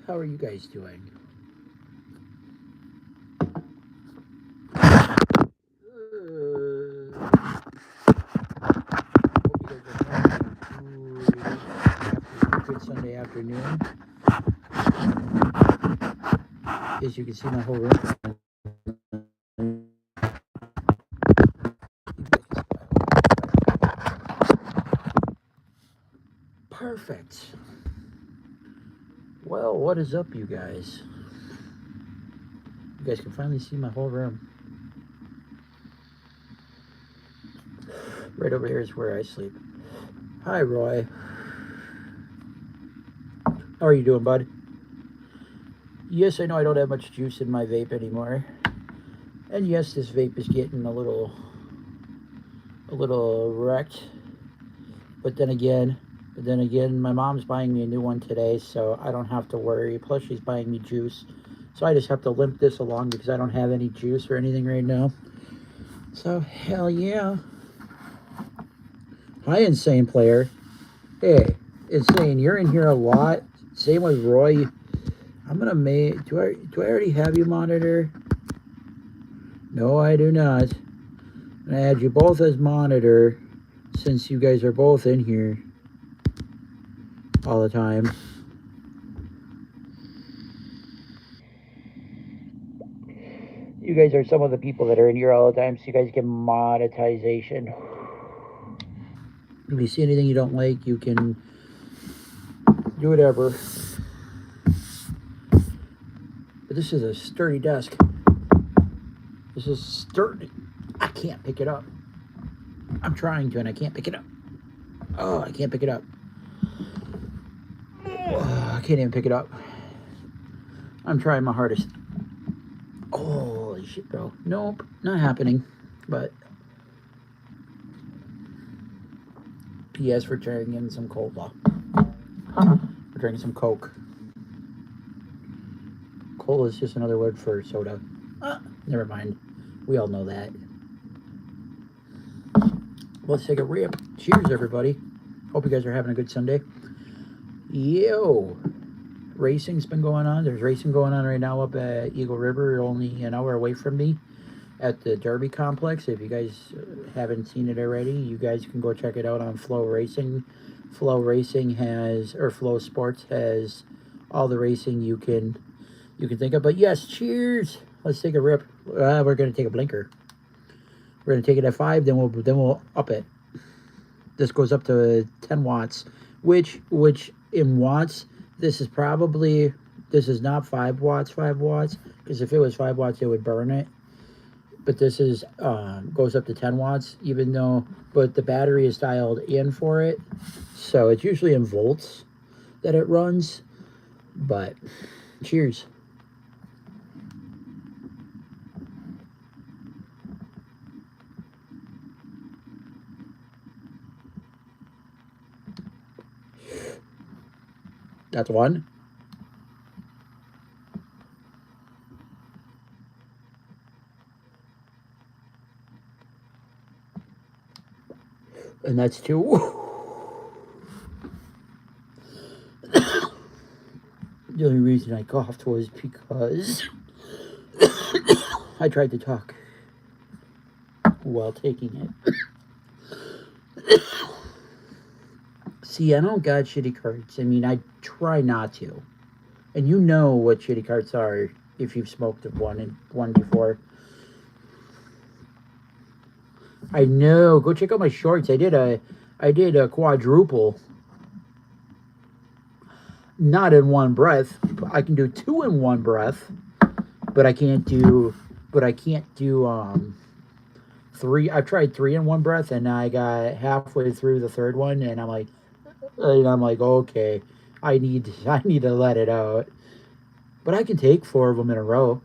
How are you guys doing? Good Sunday afternoon. As you can see, my whole room. Perfect. Well, what is up, you guys? You guys can finally see my whole room. Right over here is where I sleep. Hi, Roy. How are you doing, bud? Yes, I know I don't have much juice in my vape anymore. And yes, this vape is getting a little wrecked. But then again, my mom's buying me a new one today, so I don't have to worry. Plus, she's buying me juice. So I just have to limp this along because I don't have any juice or anything right now. So, hell yeah. Hi, Insane Player. Hey, Insane, you're in here a lot. Same with Roy. I'm gonna make. Do I already have you monitor? No, I do not. I'm gonna add you both as monitor since you guys are both in here all the time. You guys are some of the people that are in here all the time, so you guys get monetization. If you see anything you don't like, you can do whatever. But this is a sturdy desk. This is sturdy. I can't pick it up. I'm trying to, and I can't pick it up. Oh, I can't pick it up. Oh, I can't even pick it up. I'm trying my hardest. Holy shit, bro. Nope, not happening. But P.S. we're drinking some cola. We're drinking some Coke. Cola is just another word for soda. Never mind. We all know that. Let's take a rip. Cheers, everybody. Hope you guys are having a good Sunday. Yo. Racing's been going on. There's racing going on right now up at Eagle River, only an hour away from me at the Derby Complex. If you guys haven't seen it already, you guys can go check it out on Flow Racing. Flow Racing has, or Flow Sports has all the racing you can think of. But yes, cheers. Let's take a rip. We're going to take a blinker. We're going to take it at 5, then we'll up it. This goes up to 10 watts, which in watts, this is not 5 watts, because if it was 5 watts, it would burn it. But this is goes up to 10 watts, but the battery is dialed in for it. So it's usually in volts that it runs. But cheers. That's one. And that's 2. The only reason I coughed was because I tried to talk while taking it. See, I don't got shitty carts. I mean, I try not to. And you know what shitty carts are if you've smoked one before. I know. Go check out my shorts. I did a quadruple. Not in one breath. I can do 2 in one breath, but I can't do 3. I've tried 3 in one breath, and I got halfway through the third one, and I'm like, okay, I need to let it out. But I can take 4 of them in a row,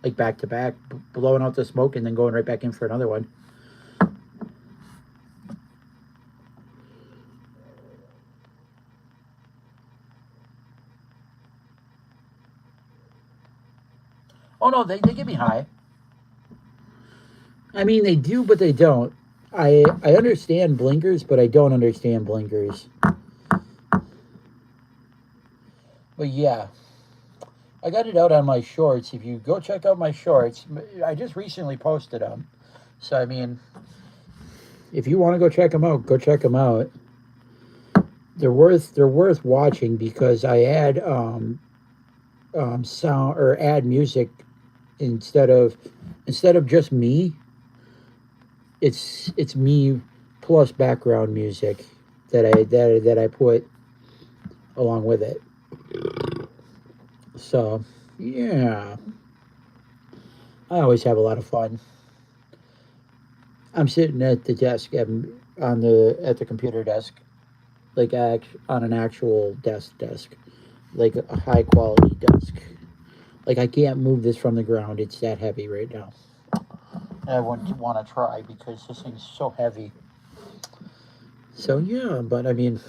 like back to back, blowing out the smoke and then going right back in for another one. Oh no, they get me high. I mean, they do, but they don't. I understand blinkers, but I don't understand blinkers. But yeah, I got it out on my shorts. If you go check out my shorts, I just recently posted them. So I mean, if you want to go check them out, go check them out. They're worth watching because I add sound or add music instead of just me. It's me plus background music that I put along with it. So yeah, I always have a lot of fun. I'm sitting at the desk at the computer desk, like on an actual desk, like a high quality desk. Like I can't move this from the ground. It's that heavy right now. I wouldn't want to try because this thing's so heavy. So yeah, but I mean,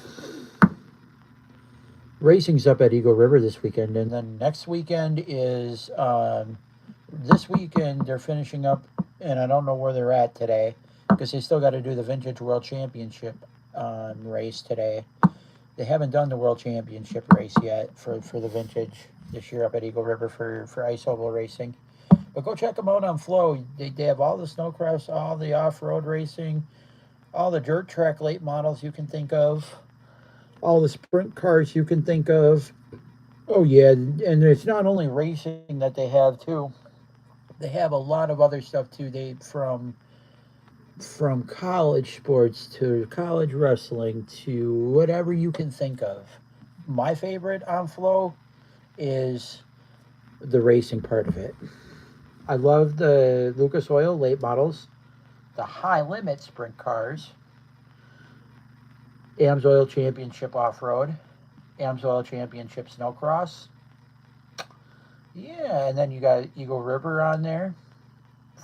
racing's up at Eagle River this weekend, and then next weekend is this weekend they're finishing up, and I don't know where they're at today because they still got to do the Vintage World Championship race today. They haven't done the World Championship race yet for the Vintage this year up at Eagle River for ice oval racing. But go check them out on Flow. They have all the snowcross, all the off-road racing, all the dirt track late models you can think of, all the sprint cars you can think of. Oh yeah, and it's not only racing that they have too. They have a lot of other stuff too. They from college sports to college wrestling to whatever you can think of. My favorite on Flow is the racing part of it. I love the Lucas Oil late models, the high limit sprint cars, AMS Oil Championship Off Road, AMS Oil Championship Snowcross. Yeah, and then you got Eagle River on there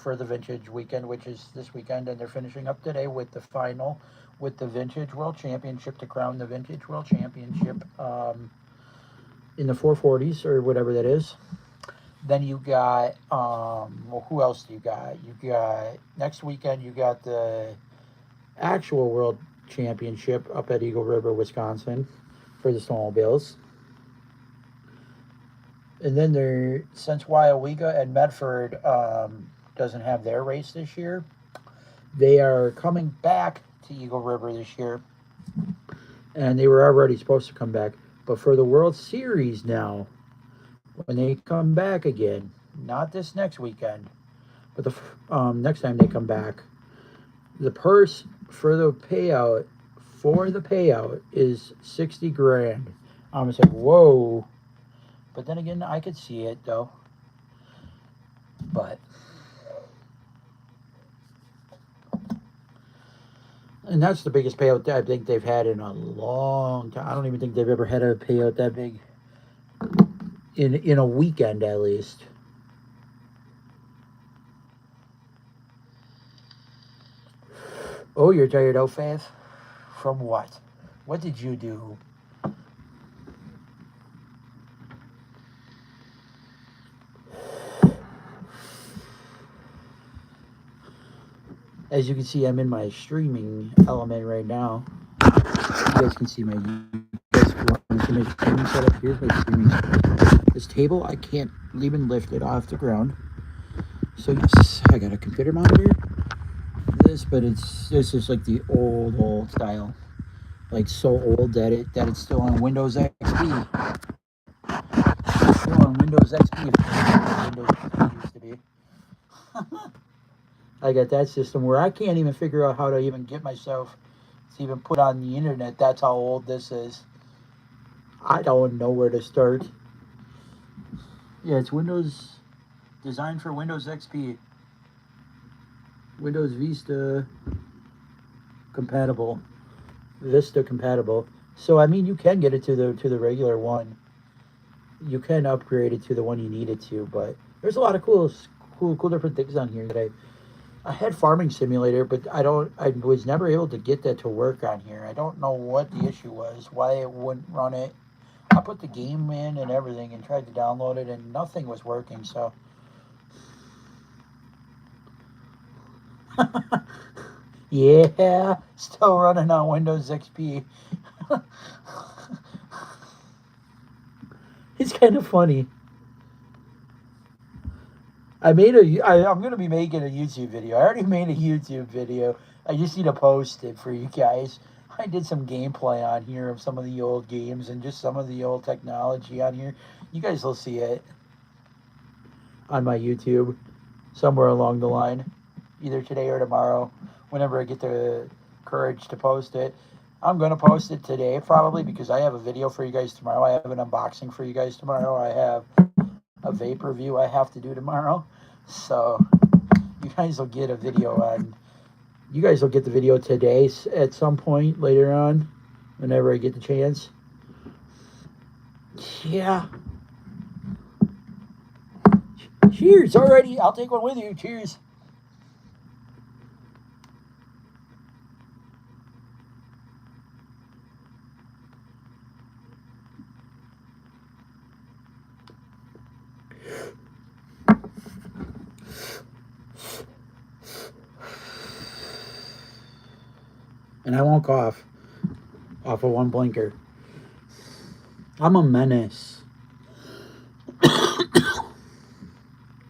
for the Vintage weekend, which is this weekend, and they're finishing up today with the final with the Vintage World Championship to crown the Vintage World Championship in the 440s or whatever that is. Then you got well, who else do you got? You got next weekend. You got the actual World Championship up at Eagle River, Wisconsin, for the snowmobiles. And then there, since Wyowega and Medford doesn't have their race this year, they are coming back to Eagle River this year, and they were already supposed to come back. But for the World Series now, when they come back again, not this next weekend, but the next time they come back, the purse for the payout is 60 grand. I'm just like, whoa. But then again, I could see it though. But and that's the biggest payout that I think they've had in a long time. I don't even think they've ever had a payout that big in a weekend at least. Oh, you're tired out, Fav? From what? What did you do? As you can see, I'm in my streaming element right now. You guys can see my streaming setup. Here's my streaming setup. This table, I can't even lift it off the ground. So yes, I got a computer monitor. But this is like the old style, like so old that it's still on Windows XP. It's still on Windows XP. Windows XP used to be. I got that system where I can't even figure out how to even get myself to even put on the internet. That's how old this is. I don't know where to start. Yeah, it's Windows, designed for Windows XP. Windows Vista compatible. Vista compatible. So I mean, you can get it to the regular one. You can upgrade it to the one you need it to, but there's a lot of cool different things on here that I had Farming Simulator, but I was never able to get that to work on here. I don't know what the issue was, why it wouldn't run it. I put the game in and everything and tried to download it, and nothing was working. So yeah, still running on Windows XP. It's kind of funny. I'm going to be making a YouTube video. I already made a YouTube video. I just need to post it for you guys. I did some gameplay on here of some of the old games and just some of the old technology on here. You guys will see it on my YouTube somewhere along the line, either today or tomorrow, whenever I get the courage to post it. I'm going to post it today probably because I have a video for you guys tomorrow. I have an unboxing for you guys tomorrow. I have a vape review I have to do tomorrow. So you guys will get a video on, you guys will get the video today at some point later on, whenever I get the chance. Yeah. Cheers already. I'll take one with you. Cheers. And I won't cough off of one blinker. I'm a menace.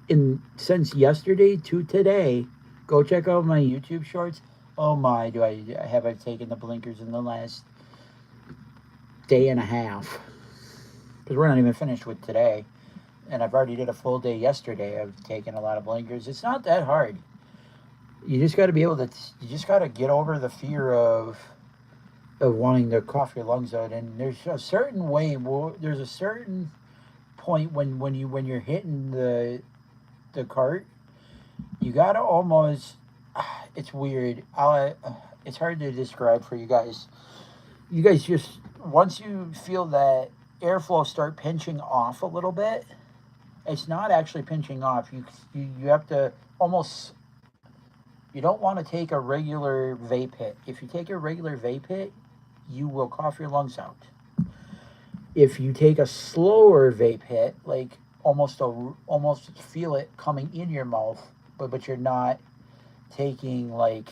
And since yesterday to today, go check out my YouTube shorts. Oh my, do I have I taken the blinkers in the last day and a half? Because we're not even finished with today. And I've already did a full day yesterday of taking a lot of blinkers. It's not that hard. You just got to be able to, you just got to get over the fear of wanting to cough your lungs out. And there's a certain way, there's a certain point when you're hitting the cart, you got to almost, it's weird. It's hard to describe for you guys. You guys just, once you feel that airflow start pinching off a little bit, it's not actually pinching off. You have to almost, you don't want to take a regular vape hit. If you take a regular vape hit, you will cough your lungs out. If you take a slower vape hit, like almost feel it coming in your mouth, but you're not taking like,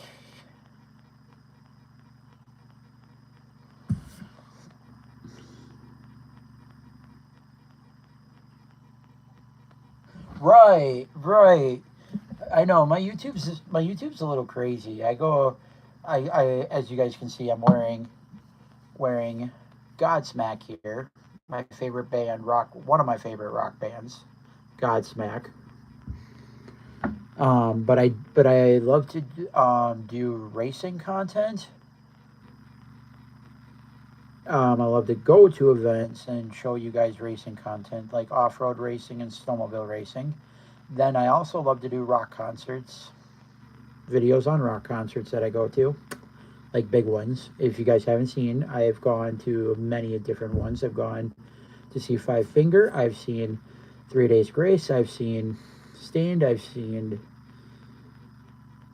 right. I know my YouTube's a little crazy. I as you guys can see, I'm wearing Godsmack here. My favorite band, one of my favorite rock bands, Godsmack. But I love to do racing content. I love to go to events and show you guys racing content, like off-road racing and snowmobile racing. Then I also love to do rock concerts, videos on rock concerts that I go to, like big ones. If you guys haven't seen, I've gone to many different ones. I've gone to see Five Finger. I've seen 3 Days Grace. I've seen Stained. I've seen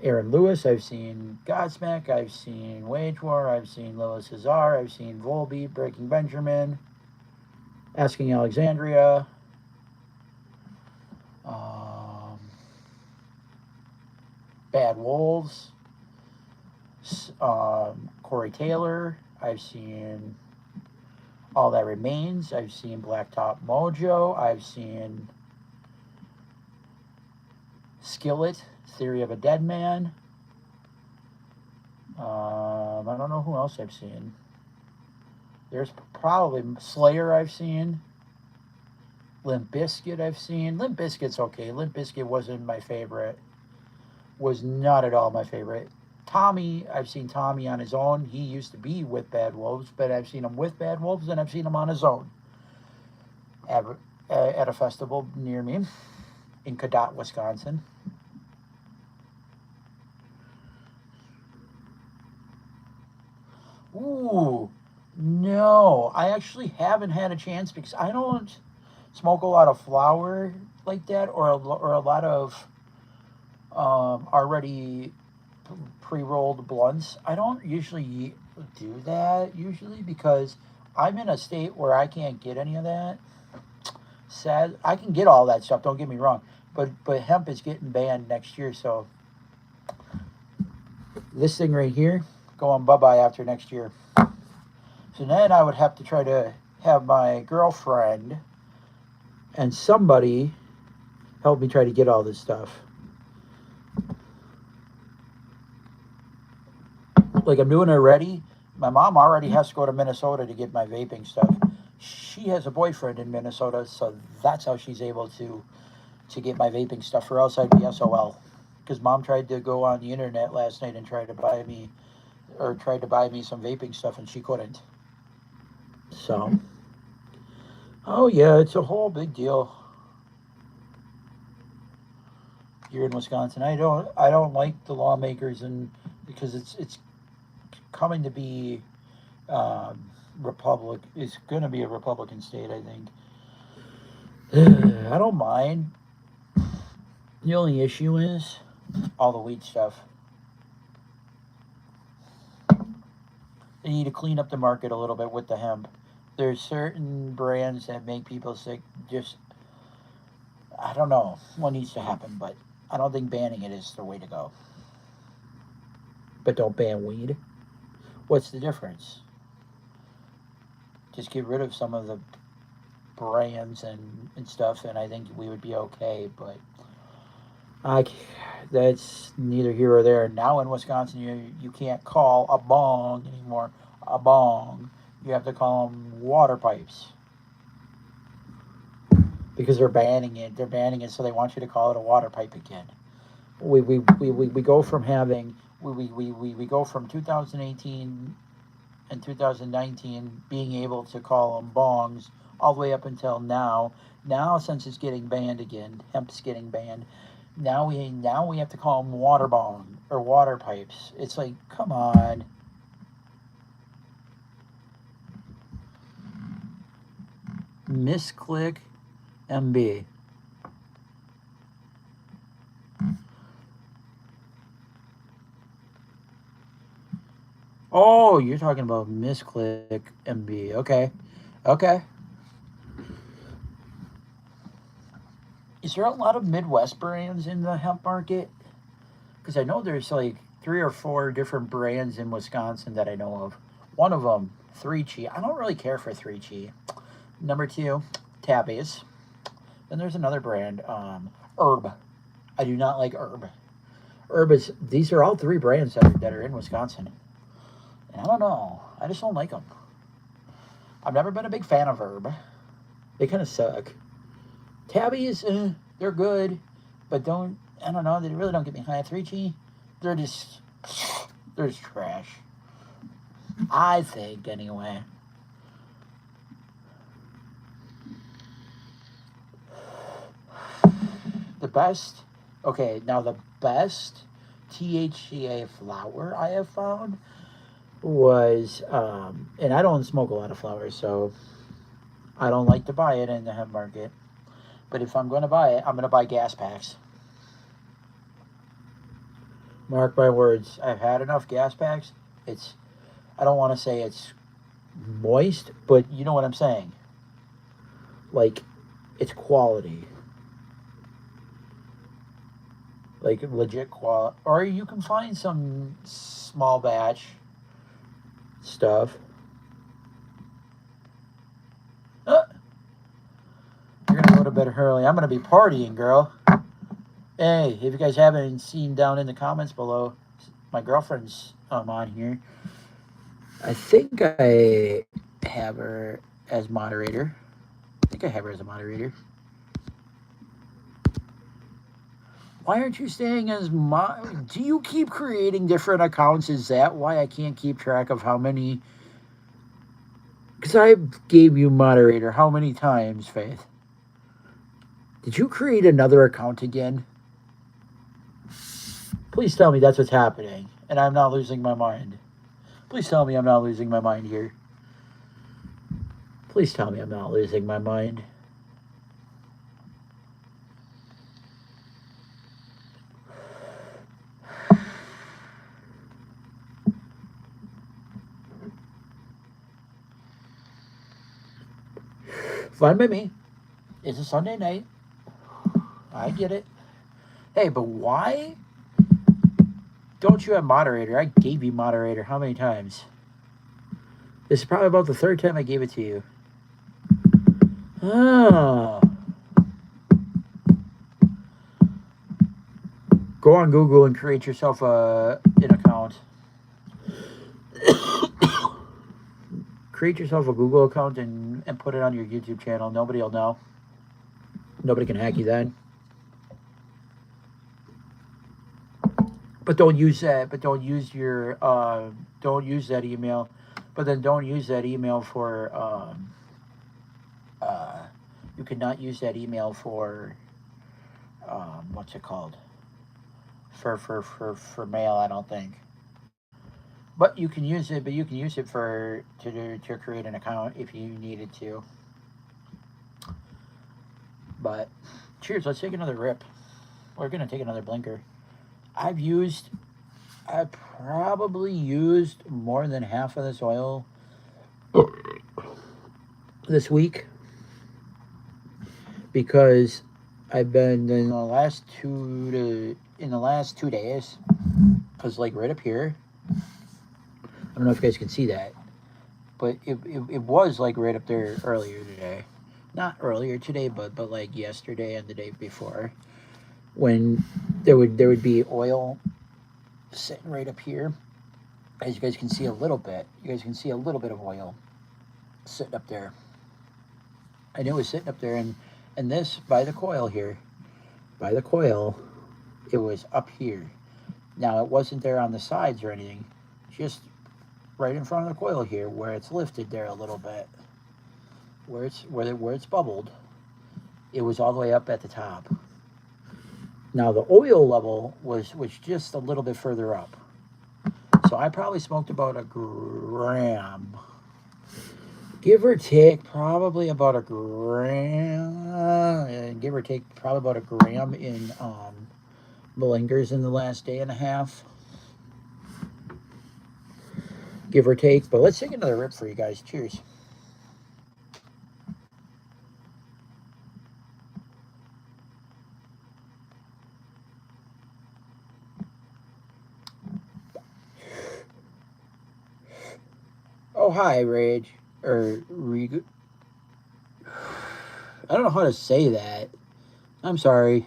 Aaron Lewis. I've seen Godsmack. I've seen Wage War. I've seen Lila Cesar. I've seen Volbeat, Breaking Benjamin, Asking Alexandria. Bad Wolves, Corey Taylor. I've seen All That Remains. I've seen Blacktop Mojo. I've seen Skillet, Theory of a Dead Man. I don't know who else I've seen. There's probably Slayer I've seen. Limp Bizkit I've seen. Limp Bizkit's okay. Limp Bizkit wasn't my favorite. Was not at all my favorite. Tommy, I've seen Tommy on his own. He used to be with Bad Wolves, but I've seen him with Bad Wolves and I've seen him on his own at a festival near me in Cadott, Wisconsin. Ooh, no, I actually haven't had a chance because I don't smoke a lot of flower like that, or a lot of already pre-rolled blunts. I don't usually do that because I'm in a state where I can't get any of that. Sad, I can get all that stuff. Don't get me wrong, but hemp is getting banned next year, so this thing right here going bye-bye after next year. So then I would have to try to have my girlfriend and somebody help me try to get all this stuff. Like, I'm doing it already. My mom already has to go to Minnesota to get my vaping stuff. She has a boyfriend in Minnesota, so that's how she's able to get my vaping stuff, or else I'd be SOL. Because mom tried to go on the internet last night and tried to buy me some vaping stuff, and she couldn't. So, oh yeah, it's a whole big deal here in Wisconsin. I don't like the lawmakers, and because it's coming to be it's going to be a Republican state, I think. I don't mind. The only issue is all the weed stuff. They need to clean up the market a little bit with the hemp. There's certain brands that make people sick. Just, I don't know what needs to happen, but I don't think banning it is the way to go. But don't ban weed. What's the difference? Just get rid of some of the brands and stuff, and I think we would be okay. But that's neither here or there. Now in Wisconsin, you can't call a bong anymore a bong. You have to call them water pipes because they're banning it. They're banning it, so they want you to call it a water pipe again. We go from having we go from 2018 and 2019 being able to call them bongs all the way up until now. Now, since it's getting banned again, hemp's getting banned. Now we have to call them water bong or water pipes. It's like, come on. Misclick MB. Oh, you're talking about Misclick MB. Okay. Okay. Is there a lot of Midwest brands in the hemp market? Because I know there's like 3 or 4 different brands in Wisconsin that I know of. One of them, 3Chi. I don't really care for 3Chi. Number 2, Tabby's. Then there's another brand, Herb. I do not like Herb. Herb is, these are all 3 brands that are in Wisconsin. And I don't know. I just don't like them. I've never been a big fan of Herb. They kind of suck. Tabby's, they're good, but I don't know, they really don't get me high. 3G, they're just trash. I think, anyway. The best THCA flower I have found was, and I don't smoke a lot of flowers, so I don't like to buy it in the hemp market. But if I'm going to buy it, I'm going to buy gas packs. Mark my words. I've had enough gas packs. I don't want to say it's moist, but you know what I'm saying. Like, it's quality. Like, legit quality. Or you can find some small batch stuff. You're going to go to bed early. I'm going to be partying, girl. Hey, if you guys haven't seen down in the comments below, my girlfriend's on here. I think I have her as moderator. Why aren't you staying as do you keep creating different accounts? Is that why I can't keep track of how many? Because I gave you moderator how many times, Faith? Did you create another account again? Please tell me that's what's happening and I'm not losing my mind. Please tell me I'm not losing my mind here. Please tell me I'm not losing my mind. Fine by me. It's a Sunday night. I get it. Hey, but why don't you have moderator? I gave you moderator how many times? This is probably about the 3rd time I gave it to you. Oh. Go on Google and create yourself an account. Create yourself a Google account and put it on your YouTube channel. Nobody will know. Nobody can hack you then. But don't use that. But don't use your. Don't use that email. But then don't use that email for. You cannot use that email for. What's it called? For mail. I don't think. But you can use it. But you can use it to create an account if you needed to. But cheers. Let's take another rip. We're gonna take another blinker. I've probably used more than half of this oil this week because I've been in the last 2 days, because like right up here, I don't know if you guys can see that, but it was like right up there earlier today. Not earlier today, but like yesterday and the day before, when there would be oil sitting right up here. As you guys can see a little bit. You guys can see a little bit of oil sitting up there. And it was sitting up there, and this, by the coil here, by the coil, it was up here. Now, it wasn't there on the sides or anything. Just right in front of the coil here, where it's lifted there a little bit. Where it's bubbled. It was all the way up at the top. Now, the oil level was just a little bit further up. So I probably smoked about a gram. Give or take, probably about a gram. Give or take, probably about a gram in blinkers in the last day and a half. Give or take. But let's take another rip for you guys. Cheers. Oh, hi, Rage. Or Reg. I don't know how to say that. I'm sorry.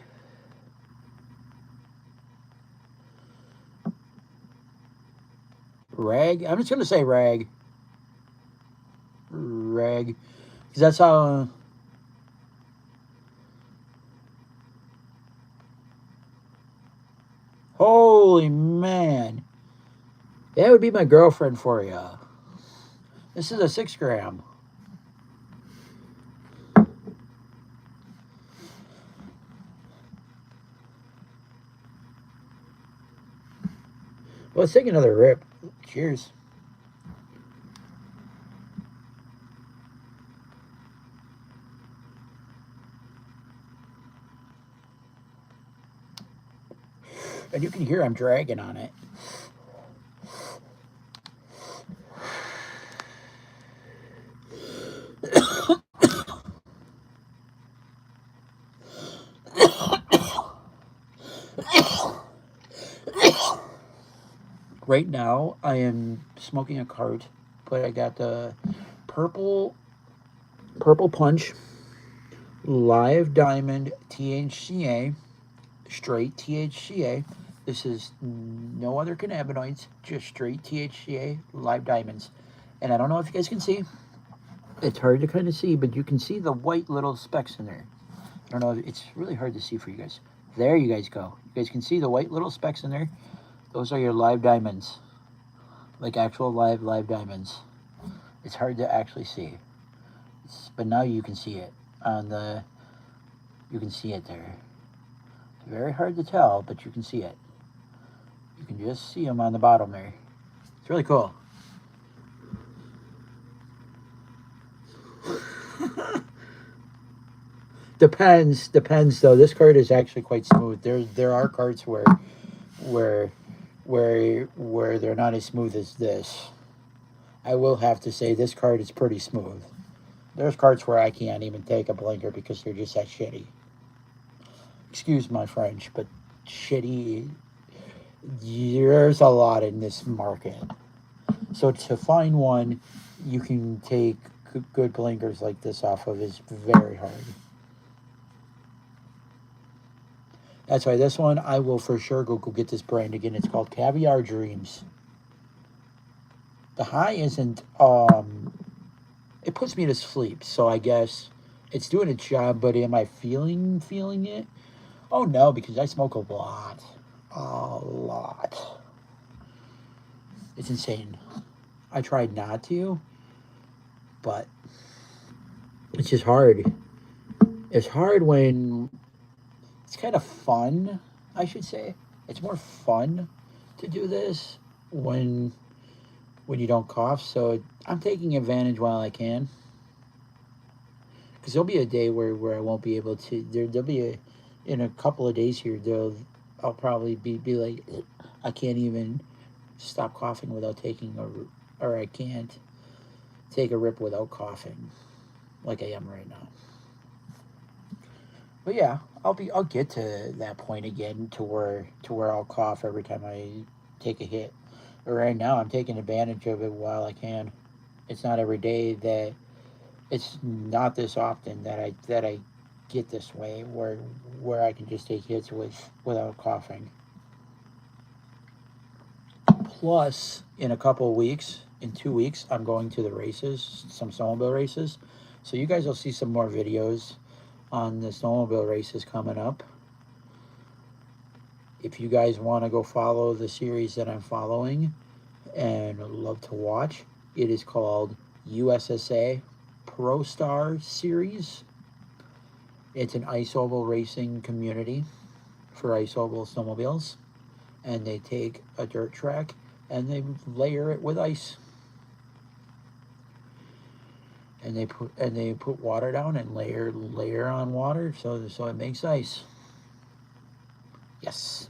Rag? I'm just going to say rag. Rag. Because that's how... Holy man. That would be my girlfriend for you. This is a 6 gram. Well, let's take another rip. Cheers. And you can hear I'm dragging on it. Right now, I am smoking a cart, but I got the purple punch live diamond THCA, straight THCA. This is no other cannabinoids, just straight THCA live diamonds. And I don't know if you guys can see. It's hard to kind of see, but you can see the white little specks in there. I don't know, it's really hard to see for you guys. There you guys go. You guys can see the white little specks in there. Those are your live diamonds. Like actual live diamonds. It's hard to actually see. But now you can see it on the... You can see it there. It's very hard to tell, but you can see it. You can just see them on the bottom there. It's really cool. Depends though. This card is actually quite smooth. There are cards where they're not as smooth as this. I will have to say this card is pretty smooth. There's cards where I can't even take a blinker because they're just that shitty. Excuse my French, but shitty. There's a lot in this market. So to find one you can take good blinkers like this off of is very hard. That's why this one, I will for sure go get this brand again. It's called Caviar Dreams. The high isn't, it puts me to sleep, so I guess it's doing its job, but am I feeling it? Oh no, because I smoke a lot. A lot. It's insane. I tried not to, but it's just hard. It's hard when it's kind of fun, I should say. It's more fun to do this when you don't cough. So I'm taking advantage while I can. Because there'll be a day where I won't be able to. There'll be in a couple of days here. I'll probably be like, I can't even stop coughing without taking or I can't take a rip without coughing, like I am right now. But yeah, I'll get to that point again to where I'll cough every time I take a hit. But right now, I'm taking advantage of it while I can. It's not every day that it's not this often that I get this way where I can just take hits without coughing. Plus, in a couple of weeks, in 2 weeks, I'm going to the races, some snowmobile races. So you guys will see some more videos on the snowmobile races coming up. If you guys want to go follow the series that I'm following and love to watch, it is called USSA Pro Star Series. It's an ice oval racing community for ice oval snowmobiles, and they take a dirt track and they layer it with ice, and they put water down and layer on water so it makes ice. Yes,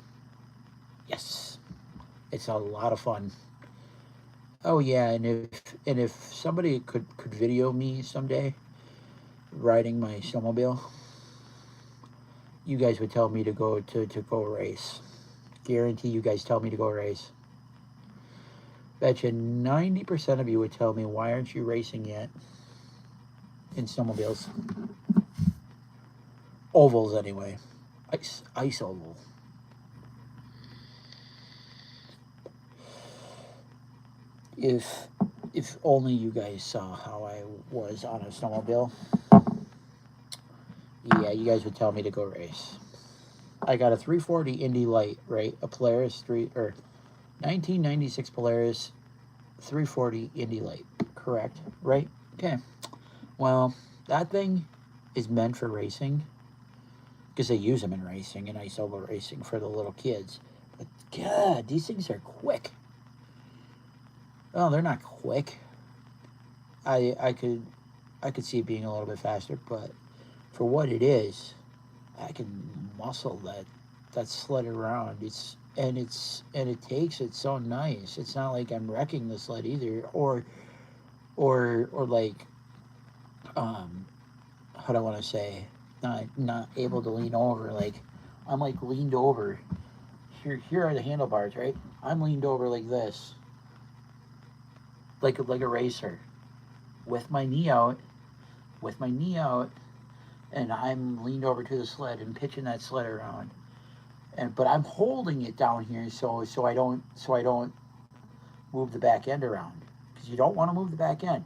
it's a lot of fun. Oh yeah, and if somebody could video me someday riding my snowmobile, you guys would tell me to go race. Guarantee you guys tell me to go race. Betcha 90% of you would tell me, why aren't you racing yet in snowmobiles? Ovals anyway. Ice oval. If only you guys saw how I was on a snowmobile. Yeah, you guys would tell me to go race. I got a 340 Indy Light, right? A Polaris 1996 Polaris 340 Indy Light, correct? Right? Okay. Well, that thing is meant for racing because they use them in racing and ice oval racing for the little kids. But God, these things are quick. Well, they're not quick. I could see it being a little bit faster, but for what it is, I can muscle that sled around. It takes it so nice. It's not like I'm wrecking the sled either, or like how do I want to say, not able to lean over. Like I'm like leaned over. Here are the handlebars, right? I'm leaned over like this, like a racer, with my knee out, and I'm leaned over to the sled and pitching that sled around. But I'm holding it down here so I don't move the back end around, because you don't want to move the back end.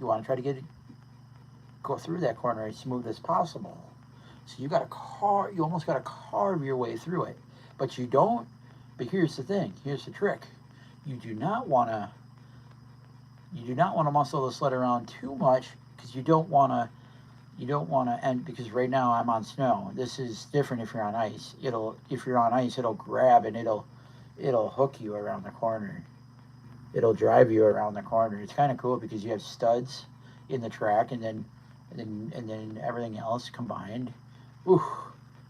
You want to try to go through that corner as smooth as possible. So you almost got to carve your way through it, but you don't. But here's the thing. Here's the trick. You do not want to muscle the sled around too much, because you don't want to. And because right now I'm on snow. This is different if you're on ice. If you're on ice, it'll grab and it'll hook you around the corner. It'll drive you around the corner. It's kind of cool because you have studs in the track, and then everything else combined. Ooh,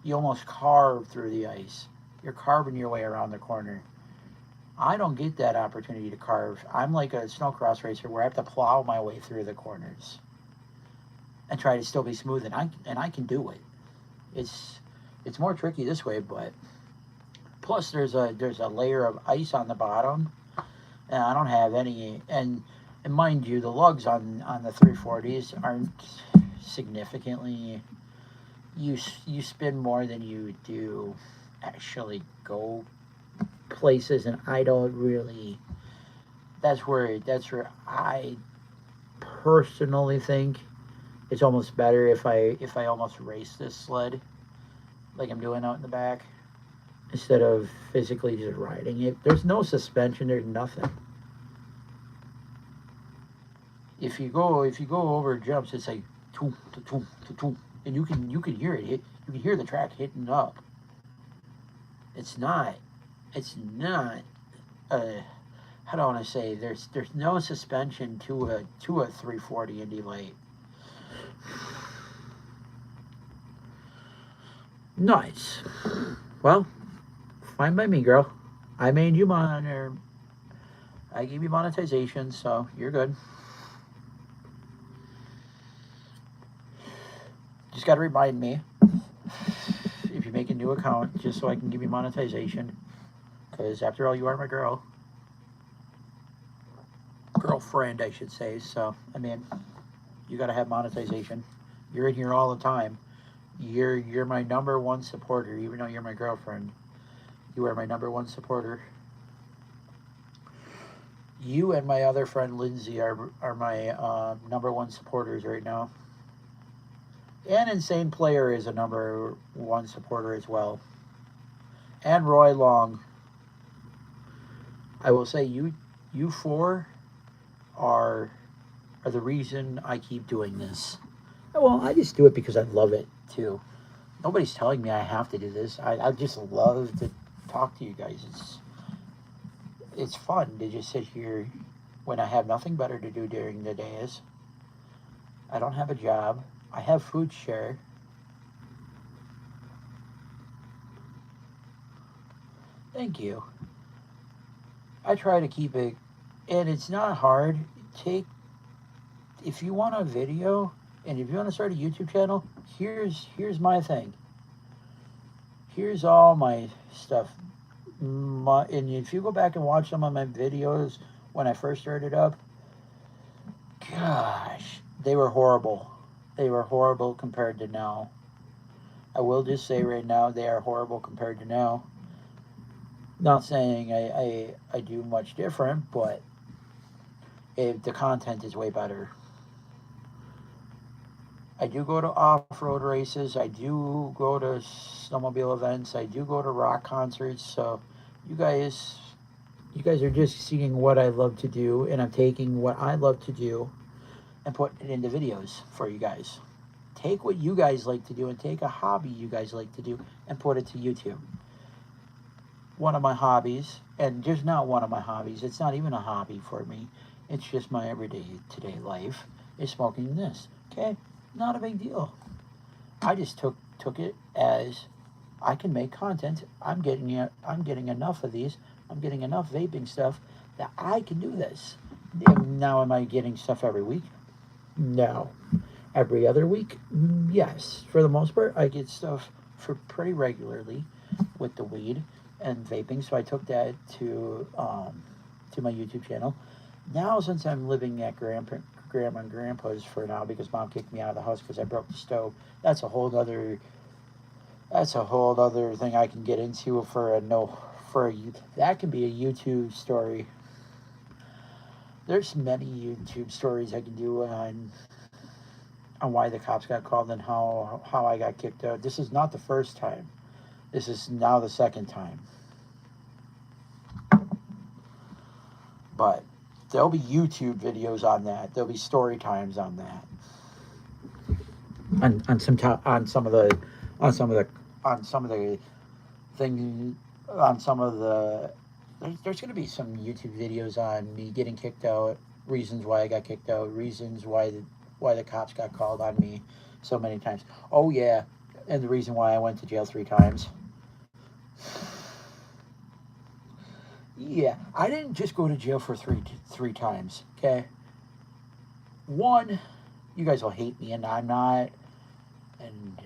you almost carve through the ice. You're carving your way around the corner. I don't get that opportunity to carve. I'm like a snowcross racer where I have to plow my way through the corners and try to still be smooth, and I can do it. It's more tricky this way, but plus there's a layer of ice on the bottom, and I don't have any. And mind you, the lugs on the 340s aren't significantly you spend more than you do actually go places, and I don't really. That's where I personally think it's almost better if I almost race this sled like I'm doing out in the back instead of physically just riding it. There's no suspension. There's nothing. If you go over jumps, it's like toom to toom to toom, and you can hear it hit. You can hear the track hitting up. It's not. It's not. Uh, how do I want to say? There's no suspension to a 340 Indy Light. Nice. Well, fine by me, girl. I made you or I gave you monetization, so you're good. Just got to remind me if you make a new account, just so I can give you monetization. Because after all, you are my girlfriend, I should say. So I mean, you got to have monetization. You're in here all the time. You're my number one supporter, even though you're my girlfriend. You are my number one supporter. You and my other friend Lindsay are my number one supporters right now. And Insane Player is a number one supporter as well. And Roy Long. I will say you four are the reason I keep doing this. Well, I just do it because I love it too. Nobody's telling me I have to do this. I just love to talk to you guys. It's fun to just sit here when I have nothing better to do during the days. I don't have a job. I have food share. Thank you. I try to keep it, and it's not hard. Take If you want a video and if you want to start a YouTube channel, here's my thing. Here's all my stuff. And if you go back and watch some of my videos when I first started up, gosh, they were horrible. They were horrible compared to now. I will just say right now, they are horrible compared to now. Not saying I do much different, but the content is way better. I do go to off-road races. I do go to snowmobile events. I do go to rock concerts. So you guys are just seeing what I love to do, and I'm taking what I love to do and putting it into videos for you guys. Take what you guys like to do and take a hobby you guys like to do and put it to YouTube. One of my hobbies, and just not one of my hobbies, it's not even a hobby for me, it's just my everyday today life, is smoking this. Okay? Not a big deal. I just took it as I can make content. I'm getting enough of these. I'm getting enough vaping stuff that I can do this. Now, am I getting stuff every week? No. Every other week? Yes. For the most part, I get stuff for pretty regularly with the weed and vaping. So I took that to my YouTube channel. Now, since I'm living at Grandma and Grandpa's for now because Mom kicked me out of the house because I broke the stove. That's a whole other thing I can get into that can be a YouTube story. There's many YouTube stories I can do on why the cops got called and how I got kicked out. This is not the first time. This is now the second time. But there'll be YouTube videos on that. There'll be story times on that. On some of the things on some of the there's going to be some YouTube videos on me getting kicked out, reasons why I got kicked out, reasons why the cops got called on me so many times. Oh yeah, and the reason why I went to jail 3 times. Yeah, I didn't just go to jail for three times, okay? One, you guys will hate me, and I'm not. And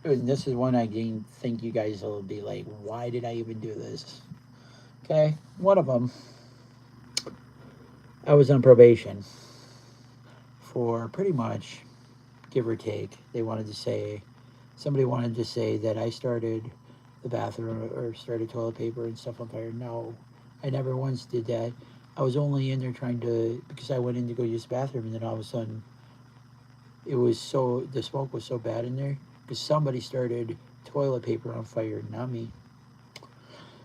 this is one I think you guys will be like, why did I even do this? Okay, one of them, I was on probation for pretty much, give or take. They wanted to say somebody wanted to say that I started the bathroom or started toilet paper and stuff on fire. No, I never once did that. I was only in there trying to, because I went in to go use the bathroom, and then all of a sudden, the smoke was so bad in there because somebody started toilet paper on fire, not me.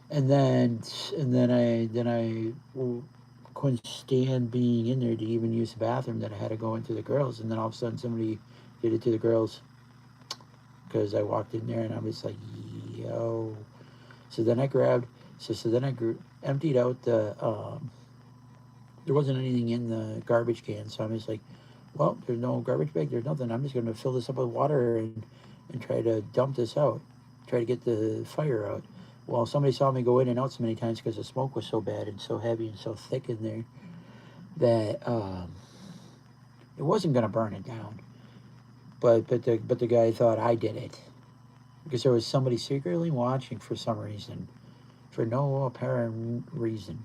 And then, and then I couldn't stand being in there to even use the bathroom. That I had to go into the girls, and then all of a sudden somebody did it to the girls because I walked in there and I was like, yo. So then I grabbed, so then emptied out there wasn't anything in the garbage can. So I'm just like, well, there's no garbage bag, there's nothing. I'm just going to fill this up with water and try to dump this out, try to get the fire out. Well, somebody saw me go in and out so many times because the smoke was so bad and so heavy and so thick in there that it wasn't going to burn it down. But the guy thought I did it because there was somebody secretly watching for some reason, for no apparent reason.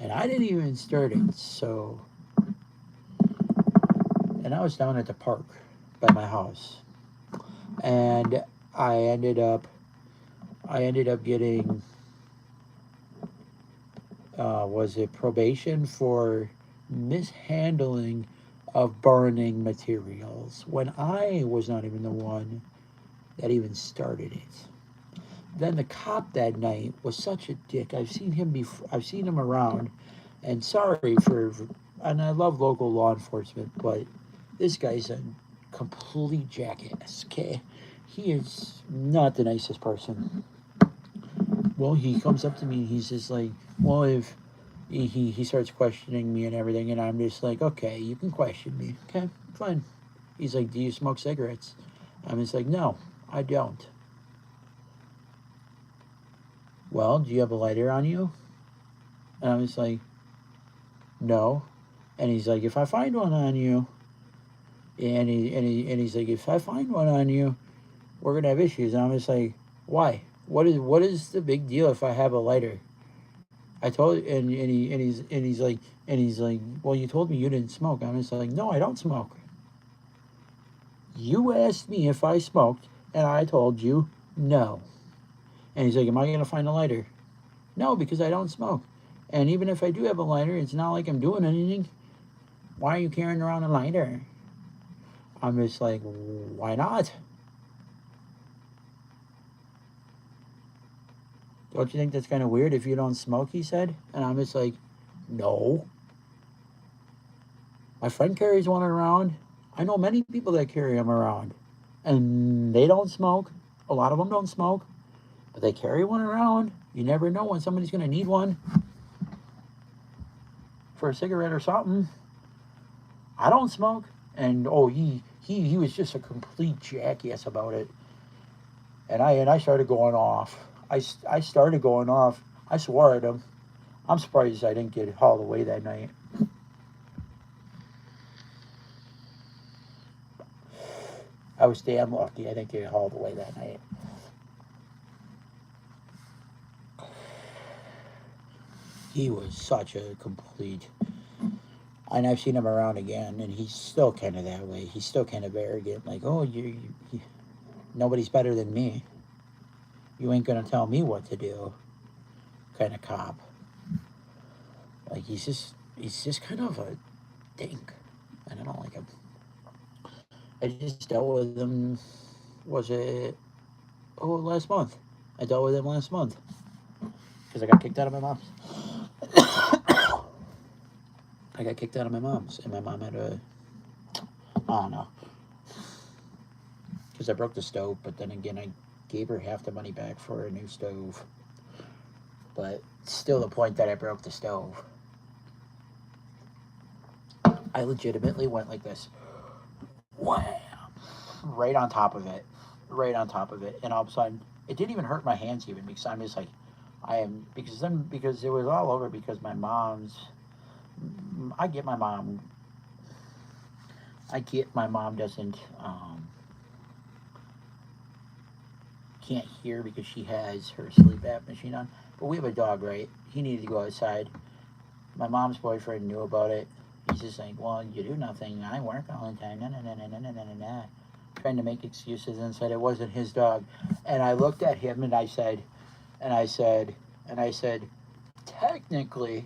And I didn't even start it, so. And I was down at the park by my house, and I ended up getting was it probation for mishandling of burning materials when I was not even the one that even started it. Then the cop that night was such a dick. I've seen him before. I've seen him around, and sorry for, and I love local law enforcement, but this guy's a complete jackass. Okay, he is not the nicest person. Well, he comes up to me and he's just like, well, if he starts questioning me and everything, and I'm just like, okay, you can question me, okay, fine. He's like, do you smoke cigarettes? I'm just like, no, I don't. Well, do you have a lighter on you? And I'm just like, no. And he's like, if I find one on you, and he's like, if I find one on you, we're gonna have issues. And I'm just like, why? What is the big deal if I have a lighter? I told, and he's like, well, you told me you didn't smoke. I'm just like, no, I don't smoke. You asked me if I smoked, and I told you no. And he's like, am I gonna find a lighter? No, because I don't smoke. And even if I do have a lighter, it's not like I'm doing anything. Why are you carrying around a lighter? I'm just like, why not? Don't you think that's kind of weird if you don't smoke, he said? And I'm just like, no. My friend carries one around. I know many people that carry them around. And they don't smoke. A lot of them don't smoke. But they carry one around. You never know when somebody's going to need one for a cigarette or something. I don't smoke. And oh, he was just a complete jackass about it. And I started going off. I started going off. I swore at him. I'm surprised I didn't get hauled away that night. I was damn lucky I didn't get hauled away that night. He was such a complete. And I've seen him around again, and he's still kind of that way. He's still kind of arrogant, like, oh, nobody's better than me. You ain't gonna tell me what to do, kind of cop. Like he's just kind of a dink, and I don't like him. I just dealt with him. Was it last month? I dealt with him last month because I got kicked out of my mom's. I got kicked out of my mom's, and my mom had I don't know, because I broke the stove. But then again, I gave her half the money back for a new stove. But still, the point that I broke the stove, I legitimately went like this, wham, right on top of it, and all of a sudden, it didn't even hurt my hands even because I'm just like, because it was all over because my mom's. I get my mom doesn't can't hear because she has her sleep app machine on. But we have a dog, right? He needed to go outside. My mom's boyfriend knew about it. He's just like, well, you do nothing. I work all the time. Nah, nah, nah, nah, nah, nah, nah, nah. trying to make excuses and said it wasn't his dog. And I looked at him and I said, and I said, and I said, technically,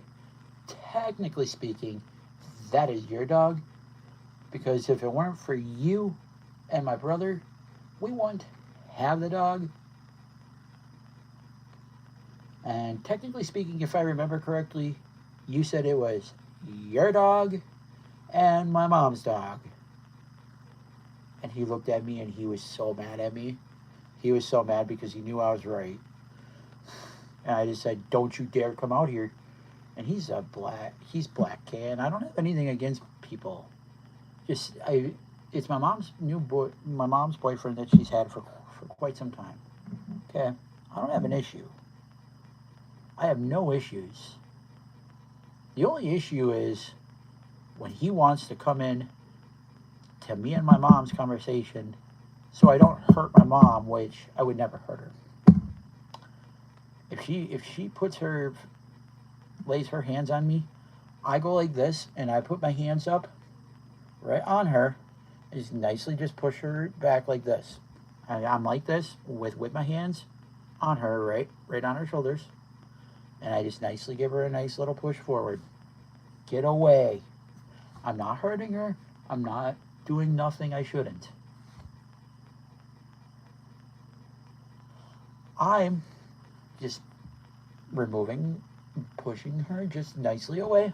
technically speaking, that is your dog. Because if it weren't for you and my brother, we wouldn't have the dog. And technically speaking, if I remember correctly, you said it was your dog and my mom's dog. And he looked at me and he was so mad at me. He was so mad because he knew I was right. And I just said, don't you dare come out here. And he's black, and I don't have anything against people. It's my mom's boyfriend that she's had for quite some time. Okay, I don't have an issue. I have no issues. The only issue is when he wants to come in to me and my mom's conversation so I don't hurt my mom, which I would never hurt her. If she lays her hands on me, I go like this and I put my hands up right on her and just nicely just push her back like this. And I'm like this with my hands on her, right on her shoulders. And I just nicely give her a nice little push forward. Get away. I'm not hurting her. I'm not doing nothing I shouldn't. I'm just pushing her just nicely away.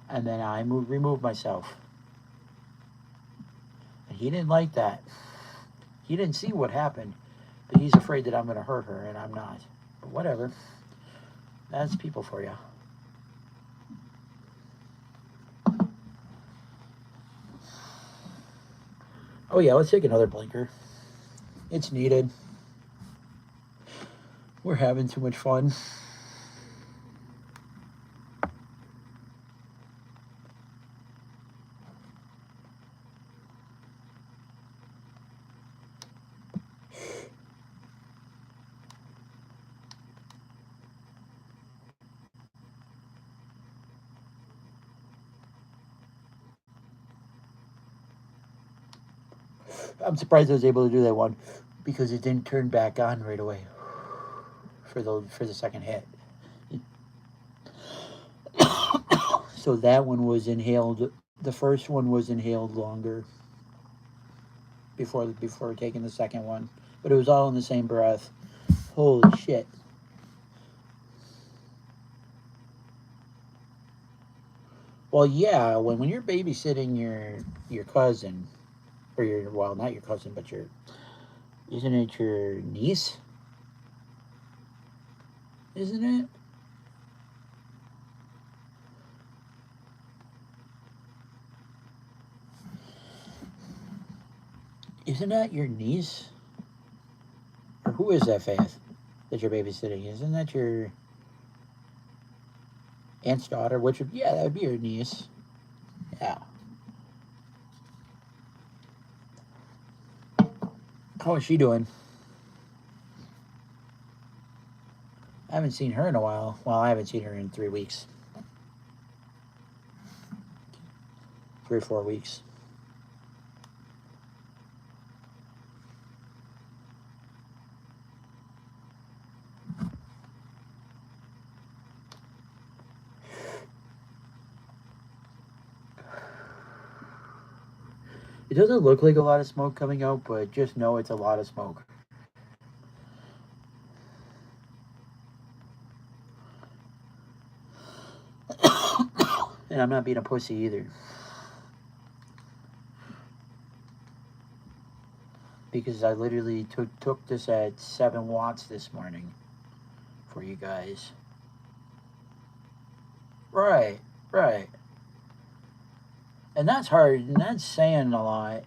And then I remove myself. And he didn't like that. He didn't see what happened. But he's afraid that I'm going to hurt her, and I'm not. But whatever. That's people for you. Oh yeah, let's take another blinker. It's needed. We're having too much fun. I'm surprised I was able to do that one because it didn't turn back on right away for the second hit. So that one was inhaled. The first one was inhaled longer before taking the second one, but it was all in the same breath. Holy shit! Well, yeah, when you're babysitting your cousin, or not your cousin, but isn't it your niece? Isn't it? Isn't that your niece? Or who is that, Faith, that you're babysitting? Isn't that your aunt's daughter? Yeah, that would be your niece. Yeah. How is she doing? I haven't seen her in a while. Well, I haven't seen her in 3 weeks. 3 or 4 weeks. It doesn't look like a lot of smoke coming out, but just know it's a lot of smoke. And I'm not being a pussy either. Because I literally took this at 7 watts this morning for you guys. Right. And that's hard, and that's saying a lot.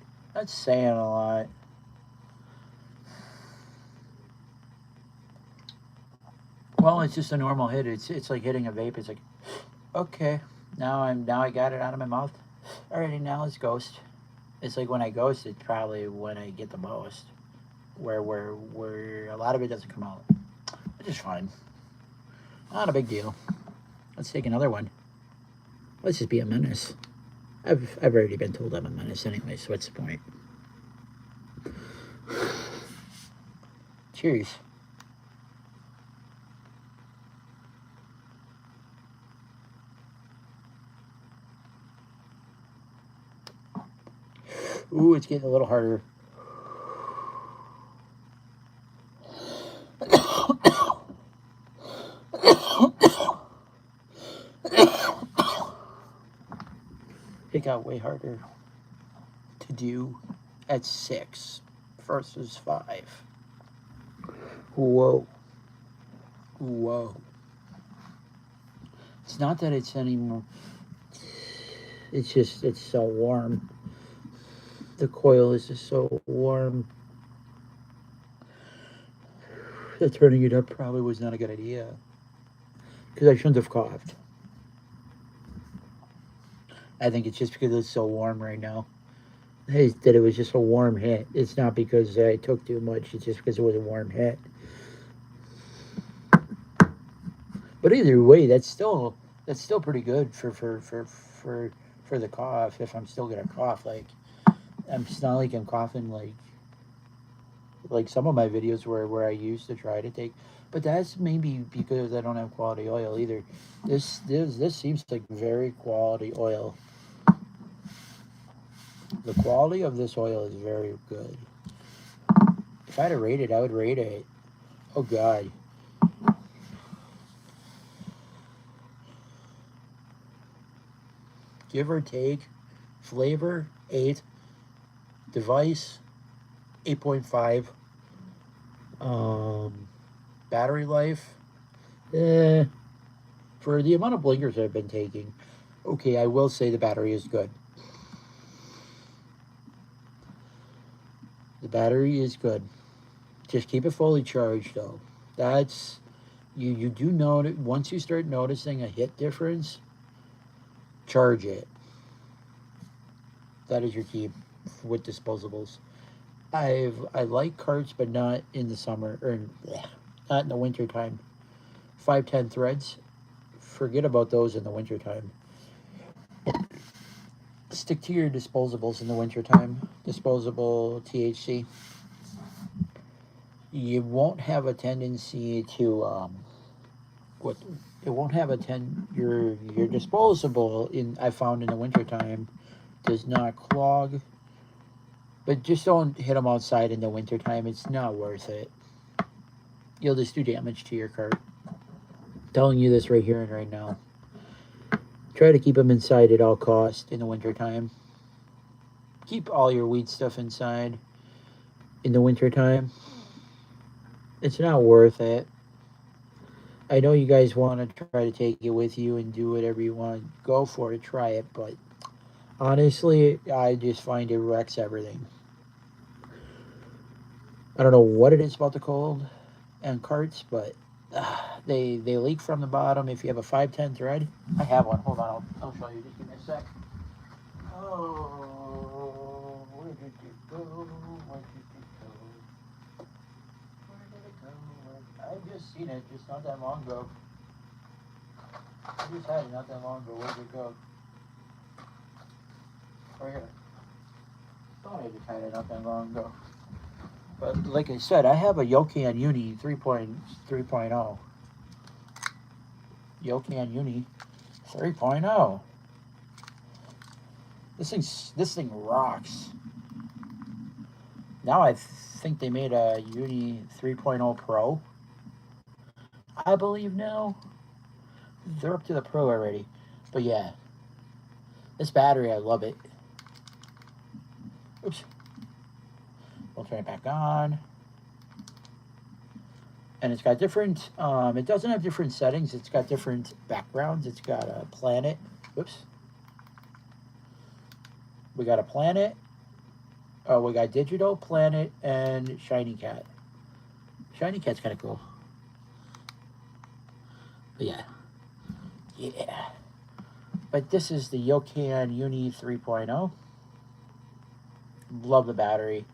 Well, it's just a normal hit. It's like hitting a vape. It's like, okay, now I got it out of my mouth. Alrighty, now let's ghost. It's like when I ghost, it's probably when I get the most, where a lot of it doesn't come out, which is fine. Not a big deal. Let's take another one. Let's just be a menace. I've already been told I'm a menace anyway, so what's the point? Cheers. Ooh, it's getting a little harder. It got way harder to do at 6 versus 5. Whoa. Whoa. It's not that it's anymore. It's just, it's so warm. The coil is just so warm. Turning it up probably was not a good idea. Because I shouldn't have coughed. I think it's just because it's so warm right now. That it was just a warm hit. It's not because I took too much. It's just because it was a warm hit. But either way, that's still pretty good for the cough. If I'm still gonna cough, like it's not like I'm coughing like some of my videos where I used to try to take. But that's maybe because I don't have quality oil either. This seems like very quality oil. The quality of this oil is very good. If I had to rate it, I would rate it. Oh God. Give or take, flavor 8, device 8.5, battery life, for the amount of blinkers I've been taking, okay, I will say the battery is good. The battery is good. Just keep it fully charged though. That's, you do know that once you start noticing a hit difference, charge it. That is your key with disposables. I like carts, but not in the summer, or not in the winter time. 510 threads, forget about those in the winter time. Stick to your disposables in the winter time. Disposable THC. You won't have a tendency to it won't have your disposable I found in the winter time does not clog. But just don't hit them outside in the wintertime. It's not worth it. You'll just do damage to your cart. I'm telling you this right here and right now. Try to keep them inside at all costs in the wintertime. Keep all your weed stuff inside in the wintertime. It's not worth it. I know you guys want to try to take it with you and do whatever you want to go for to try it, but honestly, I just find it wrecks everything. I don't know what it is about the cold and carts, but they leak from the bottom. If you have a 510 thread, I have one. Hold on, I'll show you. Just give me a sec. Oh, where did it go? Where did it go? Where did it go? I've just seen it just not that long ago. I just had it not that long ago. Where did it go? Right here. Thought I just had it not that long ago. But like I said, I have a Yokan Uni 3.0. Yokan Uni 3.0. This thing rocks. Now I think they made a Uni 3.0 Pro. I believe now. They're up to the Pro already. But yeah. This battery, I love it. Oops. We'll turn it back on. And it's got different, it doesn't have different settings. It's got different backgrounds. It's got a planet. Oops. We got a planet. Oh, we got digital, planet, and shiny cat. Shiny cat's kind of cool. But yeah. Yeah. But this is the Yokan Uni 3.0. Love the battery.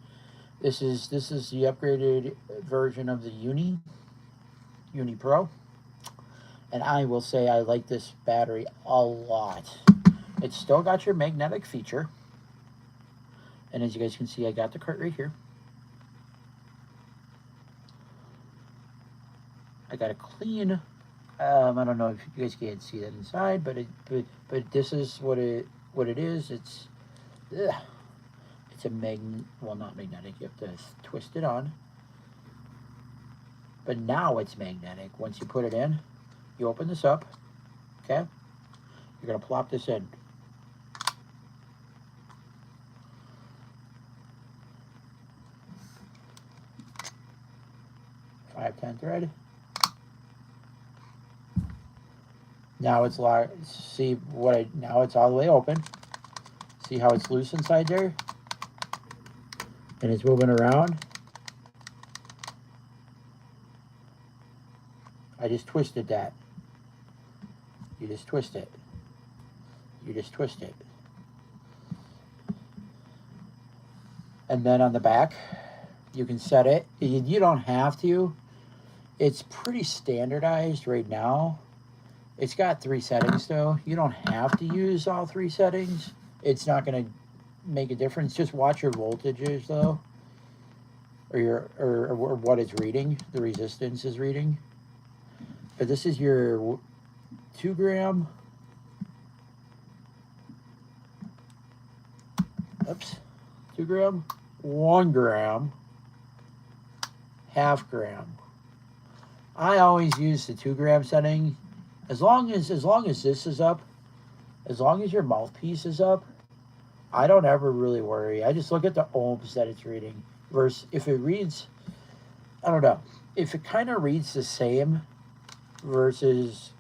This is the upgraded version of the Uni Pro. And I will say I like this battery a lot. It's still got your magnetic feature. And as you guys can see, I got the cart right here. I got a clean. I don't know if you guys can't see that inside, but this is what it is. It's a well, not magnetic. You have to twist it on. But now it's magnetic. Once you put it in, you open this up. Okay, you're gonna plop this in. 5/10 thread. Now it's locked. See what now it's all the way open. See how it's loose inside there? And it's moving around. I just twisted that. You just twist it. You just twist it. And then on the back, you can set it. You don't have to. It's pretty standardized right now. It's got 3 settings though. You don't have to use all 3 settings. It's not going to make a difference. Just watch your voltages though, or what it's reading. The resistance is reading. But this is your 2 gram. Oops, 2 gram, 1 gram, half gram. I always use the 2 gram setting. As long as this is up, as long as your mouthpiece is up, I don't ever really worry. I just look at the ohms that it's reading. Versus if it reads, I don't know, if it kind of reads the same versus,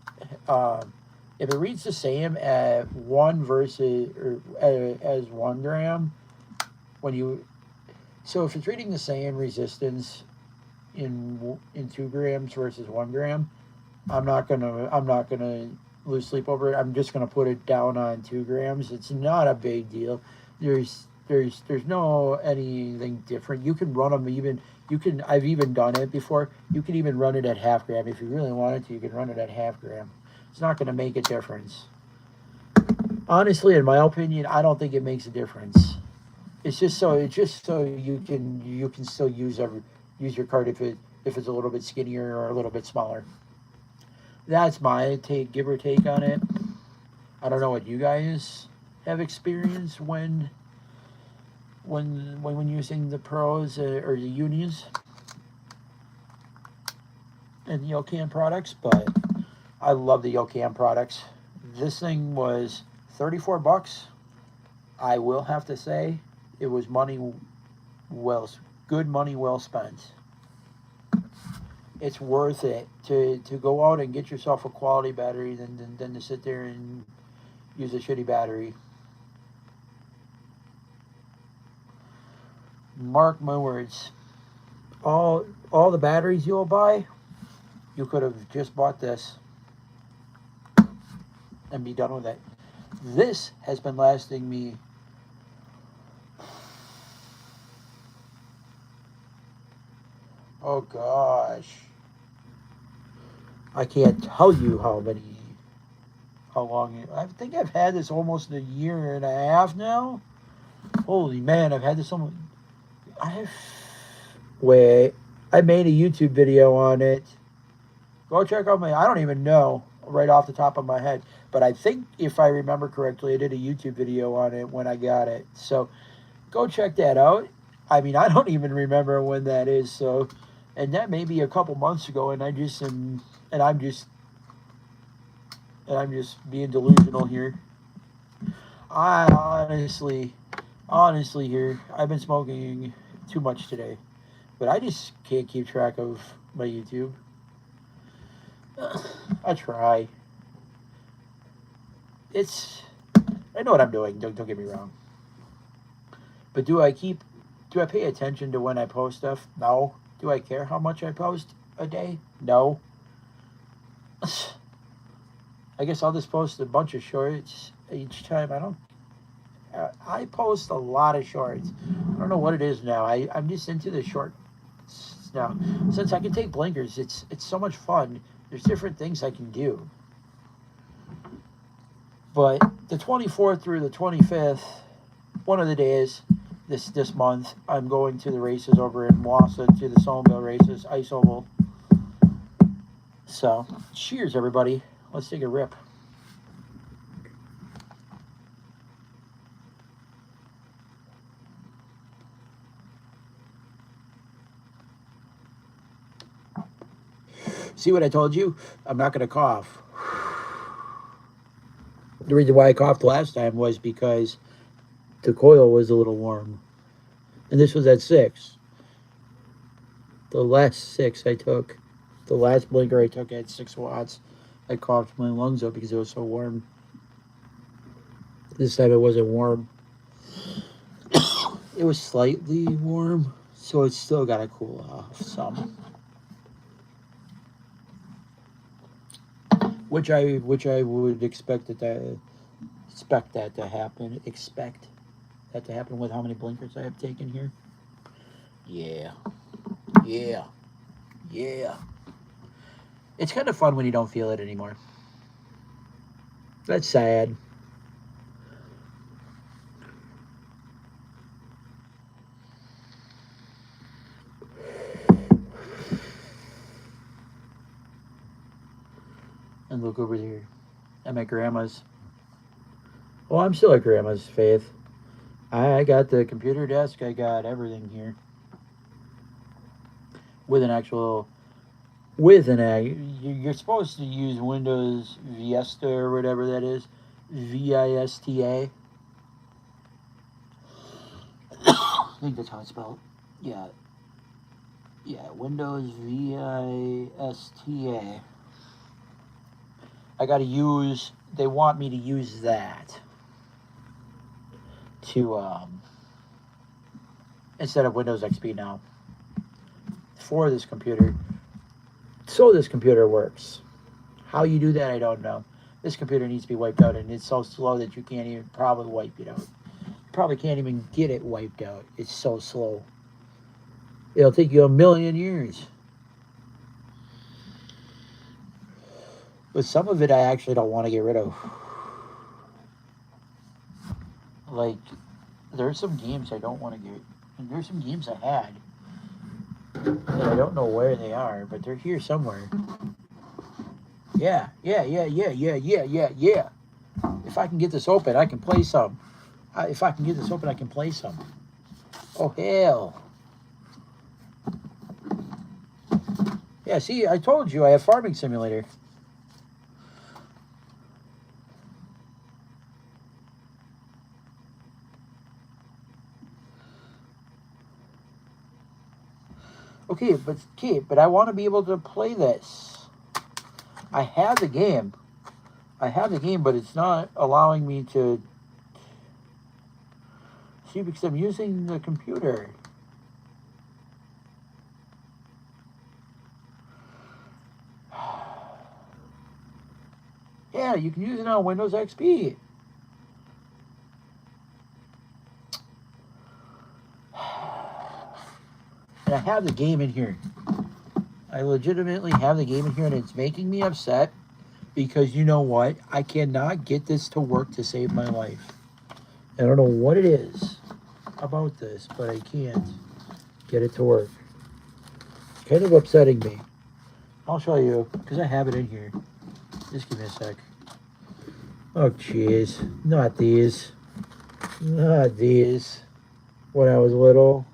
if it reads the same at 1 versus, or as 1 gram, when you, so if it's reading the same resistance in 2 grams versus 1 gram, I'm not gonna lose sleep over it. I'm just gonna put it down on 2 grams. It's not a big deal. There's no anything different. You can run them even. I've even done it before. You can even run it at half gram if you really wanted to. You can run it at half gram. It's not gonna make a difference. Honestly, in my opinion, I don't think it makes a difference. It's just so you can still use your card if it's a little bit skinnier or a little bit smaller. That's my give or take on it. I don't know what you guys have experienced when using the pros or the unis and the Yokan products, but I love the Yokan products. This thing was $34. I will have to say it was good money well spent. It's worth it to go out and get yourself a quality battery than to sit there and use a shitty battery. Mark my words. All the batteries you'll buy, you could have just bought this and be done with it. This has been lasting me oh gosh, I can't tell you how long. I think I've had this almost a year and a half now. Holy man, I've had this almost. Wait, I made a YouTube video on it. Go check out I don't even know right off the top of my head, but I think if I remember correctly, I did a YouTube video on it when I got it. So go check that out. I mean, I don't even remember when that is. So, and that may be a couple months ago, and I'm just being delusional here. I honestly here, I've been smoking too much today, but I just can't keep track of my YouTube. I try. I know what I'm doing. Don't get me wrong. But do I pay attention to when I post stuff? No. Do I care how much I post a day? No. I guess I'll just post a bunch of shorts each time. I post a lot of shorts. I don't know what it is now. I'm just into the shorts now. Since I can take blinkers, it's so much fun. There's different things I can do. But the 24th through the 25th, one of the days this month, I'm going to the races over in Wausau, to the Snowmobile races, Ice Oval. So, cheers, everybody. Let's take a rip. See what I told you? I'm not going to cough. The reason why I coughed last time was because the coil was a little warm. And this was at 6. The last 6 I took, the last blinker I took at 6 watts, I coughed my lungs up because it was so warm. This time it wasn't warm. It was slightly warm, so it's still got to cool off some. Which I would expect that to happen. Expect that to happen with how many blinkers I have taken here. Yeah. Yeah. Yeah. It's kind of fun when you don't feel it anymore. That's sad. And look over here at my grandma's. Oh, I'm still at grandma's, Faith. I got the computer desk. I got everything here. With an actual... You're supposed to use Windows Vista or whatever that is. Vista. I think that's how it's spelled. Yeah. Yeah, Windows Vista. I gotta use... They want me to use that to, instead of Windows XP now. For this computer. So this computer works. How you do that, I don't know. This computer needs to be wiped out, and it's so slow that you can't even probably wipe it out. You probably can't even get it wiped out. It's so slow. It'll take you 1,000,000 years. But some of it I actually don't want to get rid of. Like, there's some games I don't want to get. And there's some games I had. And I don't know where they are, but they're here somewhere. Yeah. If I can get this open, I can play some. If I can get this open, I can play some. Oh, hell. Yeah, see, I told you I have Farming Simulator. Okay, but I want to be able to play this. I have the game. But it's not allowing me to see because I'm using the computer. Yeah, you can use it on Windows XP. And I have the game in here. I legitimately have the game in here, and it's making me upset because you know what? I cannot get this to work to save my life. I don't know what it is about this, but I can't get it to work. It's kind of upsetting me. I'll show you because I have it in here. Just give me a sec. Oh, jeez. Not these. Not these. When I was little.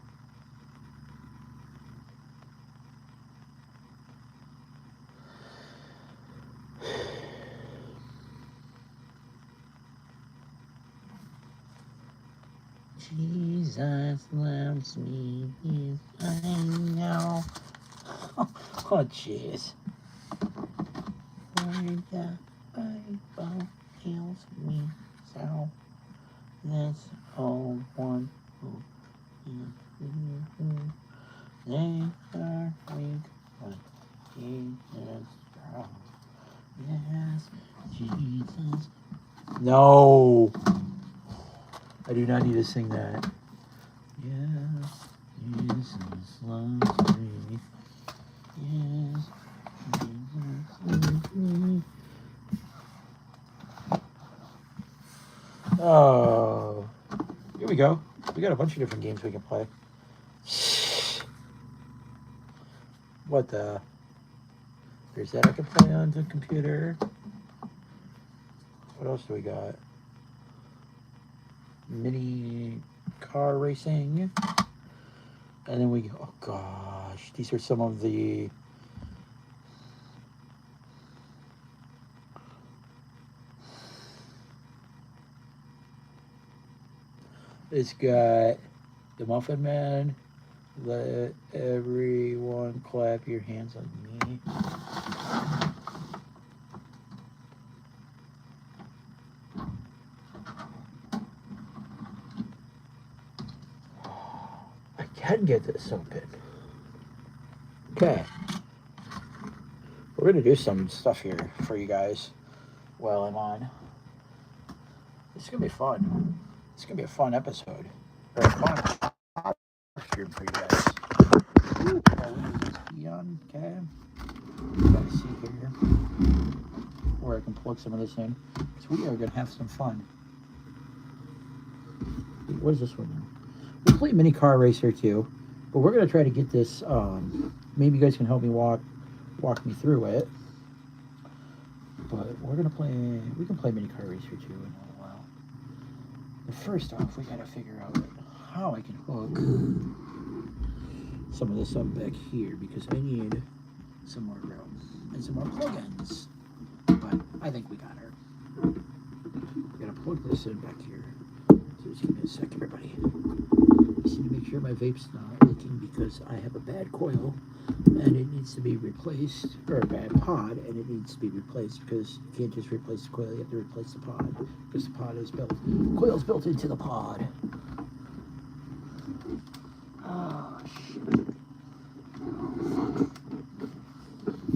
Jesus loves me. I know. Oh, jeez. The Bible kills me so. This old one who they are weak, but he is strong. Yes, Jesus. No, I do not need to sing that. Yes, Jesus loves me. Yes, Jesus loves me. Oh, here we go. We got a bunch of different games we can play. What the? There's that I can play on the computer. What else do we got? Mini car racing. And then we, oh gosh, these are some of the, it's got the Muffin Man. Let everyone clap your hands on me. I can get this open. Okay. We're going to do some stuff here for you guys while I'm on. This is going to be fun. It's going to be a fun episode. Or a fun stream for you guys. Okay. Gotta see here where I can plug some of this in. Because we are going to have some fun. What is this one now? We'll play Mini Car Racer too. But we're going to try to get this. Maybe you guys can help me walk me through it. But we're going to play. We can play Mini Car Racer too in a little while. But first off, we got to figure out how I can hook some of this up back here because I need some more room and some more plugins. But I think we got her. We gotta plug this in back here. So just give me a sec, everybody. I just need to make sure my vape's not leaking because I have a bad coil and it needs to be replaced, or a bad pod, and it needs to be replaced because you can't just replace the coil, you have to replace the pod because the pod is built, coil's built into the pod. Oh, shit. Oh, fuck.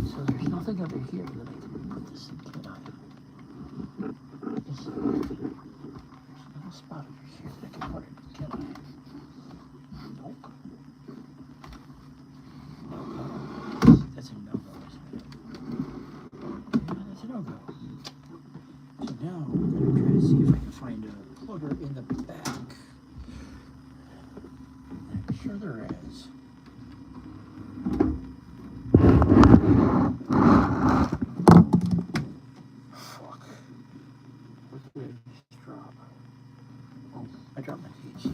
So there's nothing over here that I can put this in, can I? There's no spot over here that I can put it, can I? Nope. No-go. That's a no-go, isn't it? Yeah, that's a no-go. So now we're going to try to see if I can find a plugger in the back. I'm sure there is. Fuck. What did I just drop? Oh, I dropped my THC.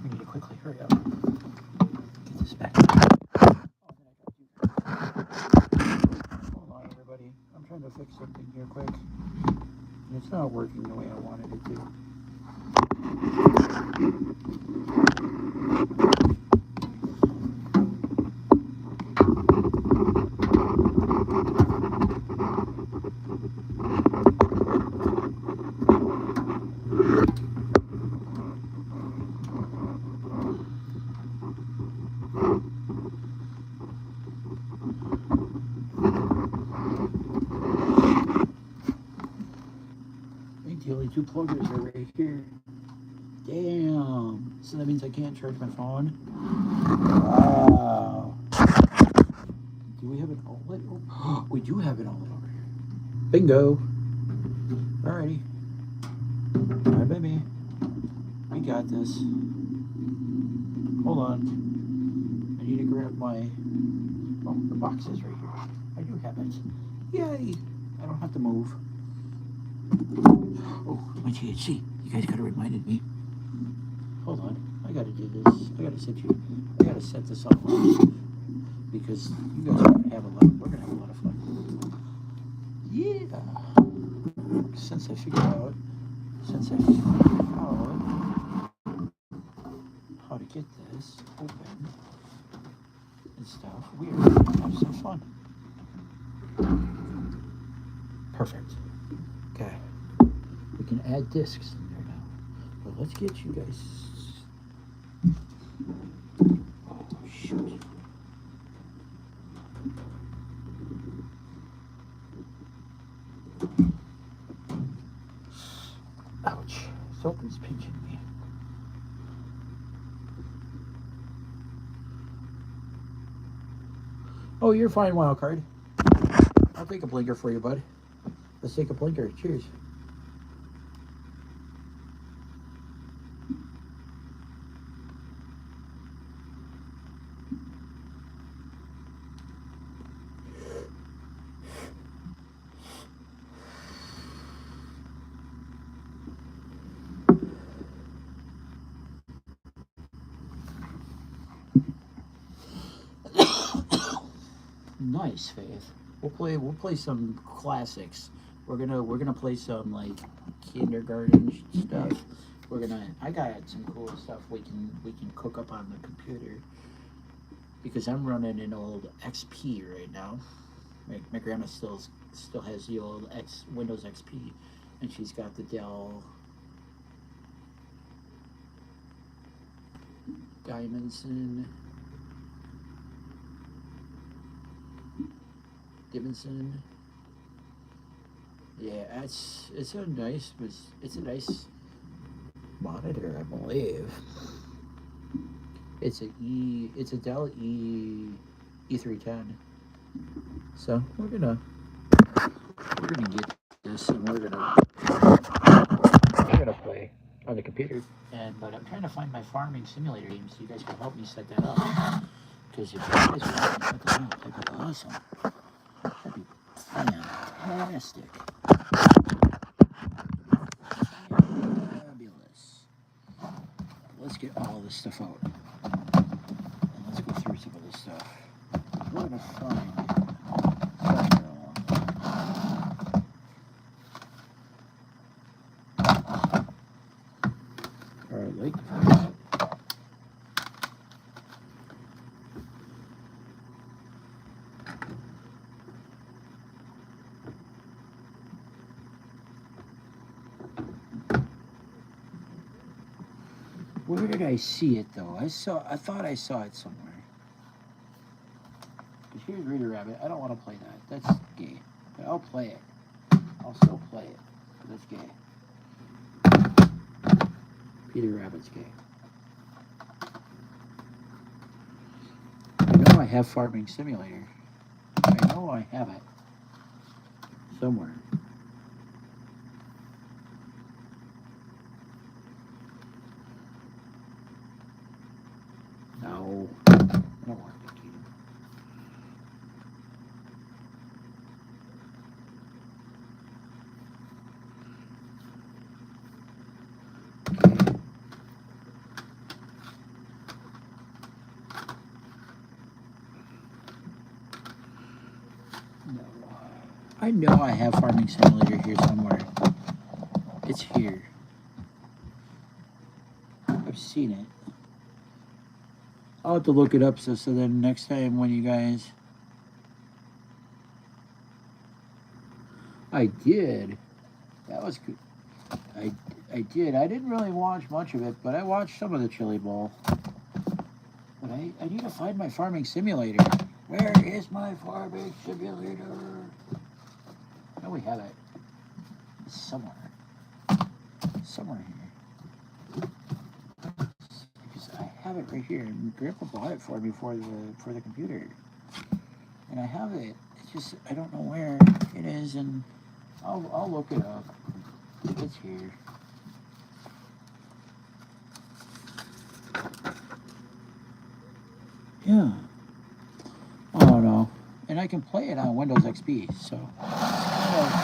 We need to quickly hurry up. Get this back. Oh, then I dropped you. Hold on, everybody. I'm trying to fix something here quick. And it's not working the way I wanted it to. I think the only two pluggers are right here. Damn. So that means I can't charge my phone? Wow. Do we have an outlet? Oh, we do have an outlet over here. Bingo. Alrighty. Alright, baby. We got this. Hold on. I need to grab my... Oh, the box is right here. I do have it. Yay. I don't have to move. Oh, my THC. You guys gotta reminded me. Hold on. I gotta do this. I gotta set this up because you guys are gonna have a lot. We're gonna have a lot of fun. Yeah. Since I figured out how to get this open and stuff, we are gonna have some fun. Perfect. Okay. We can add discs in there now. But let's get you guys. Oh, shoot. Ouch. Something's pinching me. Oh, you're fine, Wildcard. I'll take a blinker for you, bud. Let's take a blinker. Cheers. Nice, Faith. We'll play some classics. We're gonna play some like kindergarten stuff. I got some cool stuff we can cook up on the computer because I'm running an old XP right now. My grandma still has the old Windows XP, and she's got the Dell Dimension. Yeah, it's a nice monitor, I believe. It's a Dell E310. So we're gonna get this and we're gonna play on the computer. But I'm trying to find my farming simulator game so you guys can help me set that up. Because if you guys want to set that up, that'd be awesome. That'd be fantastic. Fabulous. Let's get all this stuff out. And let's go through some of this stuff. We're gonna find Lake. Where did I see it though? I thought I saw it somewhere. But here's Reader Rabbit. I don't want to play that. That's gay. But I'll play it. I'll still play it. But that's gay. Peter Rabbit's gay. I know I have Farming Simulator. I know I have it. Somewhere. No. I don't want to keep it. I know I have Farming Simulator here somewhere. It's here. I've seen it. I'll have to look it up so then next time when you guys... I did. That was good. I did. I didn't really watch much of it, but I watched some of the Chili Bowl. But I need to find my Farming Simulator. Where is my Farming Simulator? I know we have it. It's somewhere. Somewhere here. Because I have it right here. And Grandpa bought it for me for the computer. And I have it. It's just I don't know where it is, and I'll look it up. It's here. Yeah. Oh no. And I can play it on Windows XP, so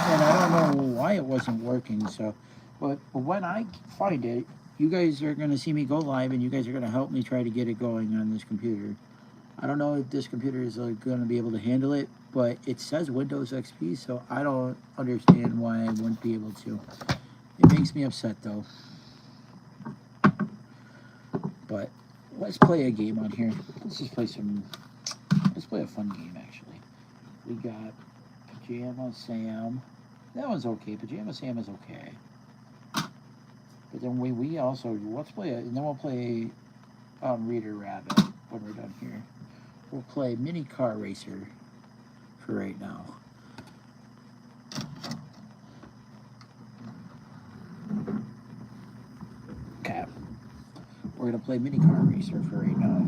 and I don't know why it wasn't working, so but when I find it, you guys are gonna see me go live and you guys are gonna help me try to get it going on this computer. I don't know if this computer is gonna be able to handle it, but it says Windows XP, so I don't understand why I wouldn't be able to. It makes me upset though. But let's play a game on here. Let's play a fun game actually. We got Pajama Sam. That one's okay. Pajama Sam is okay. But then we also let's play and then we'll play Reader Rabbit when we're done here. We'll play Mini Car Racer for right now. Okay. We're gonna play Mini Car Racer for right now.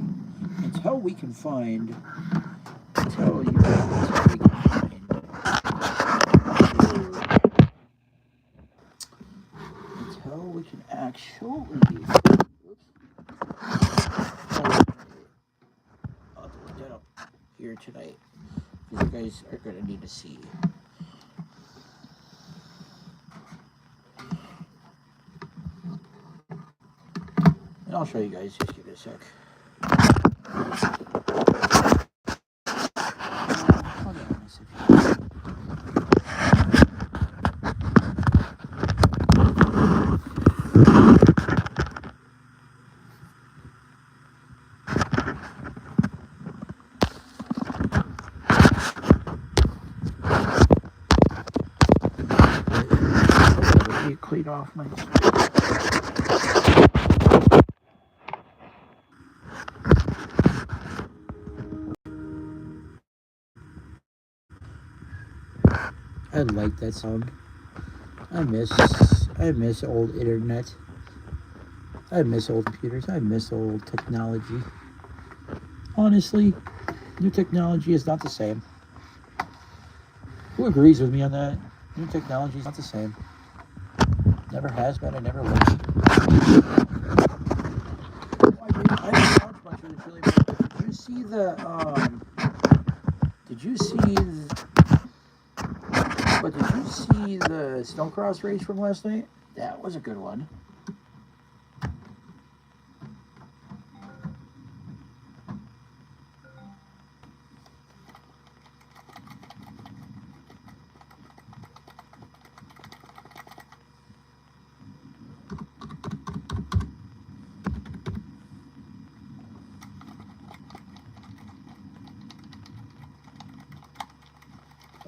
Until we can find until we can actually I'll have to look that up here tonight. You guys are gonna need to see. And I'll show you guys, just give it a sec. clean off my... I like that sound. I miss old internet. I miss old computers. I miss old technology. Honestly, new technology is not the same. Who agrees with me on that? New technology is not the same. Never has been and never will. I didn't watch much of the Chili Bowl. Did you see the Did you see the snowcross race from last night? That was a good one.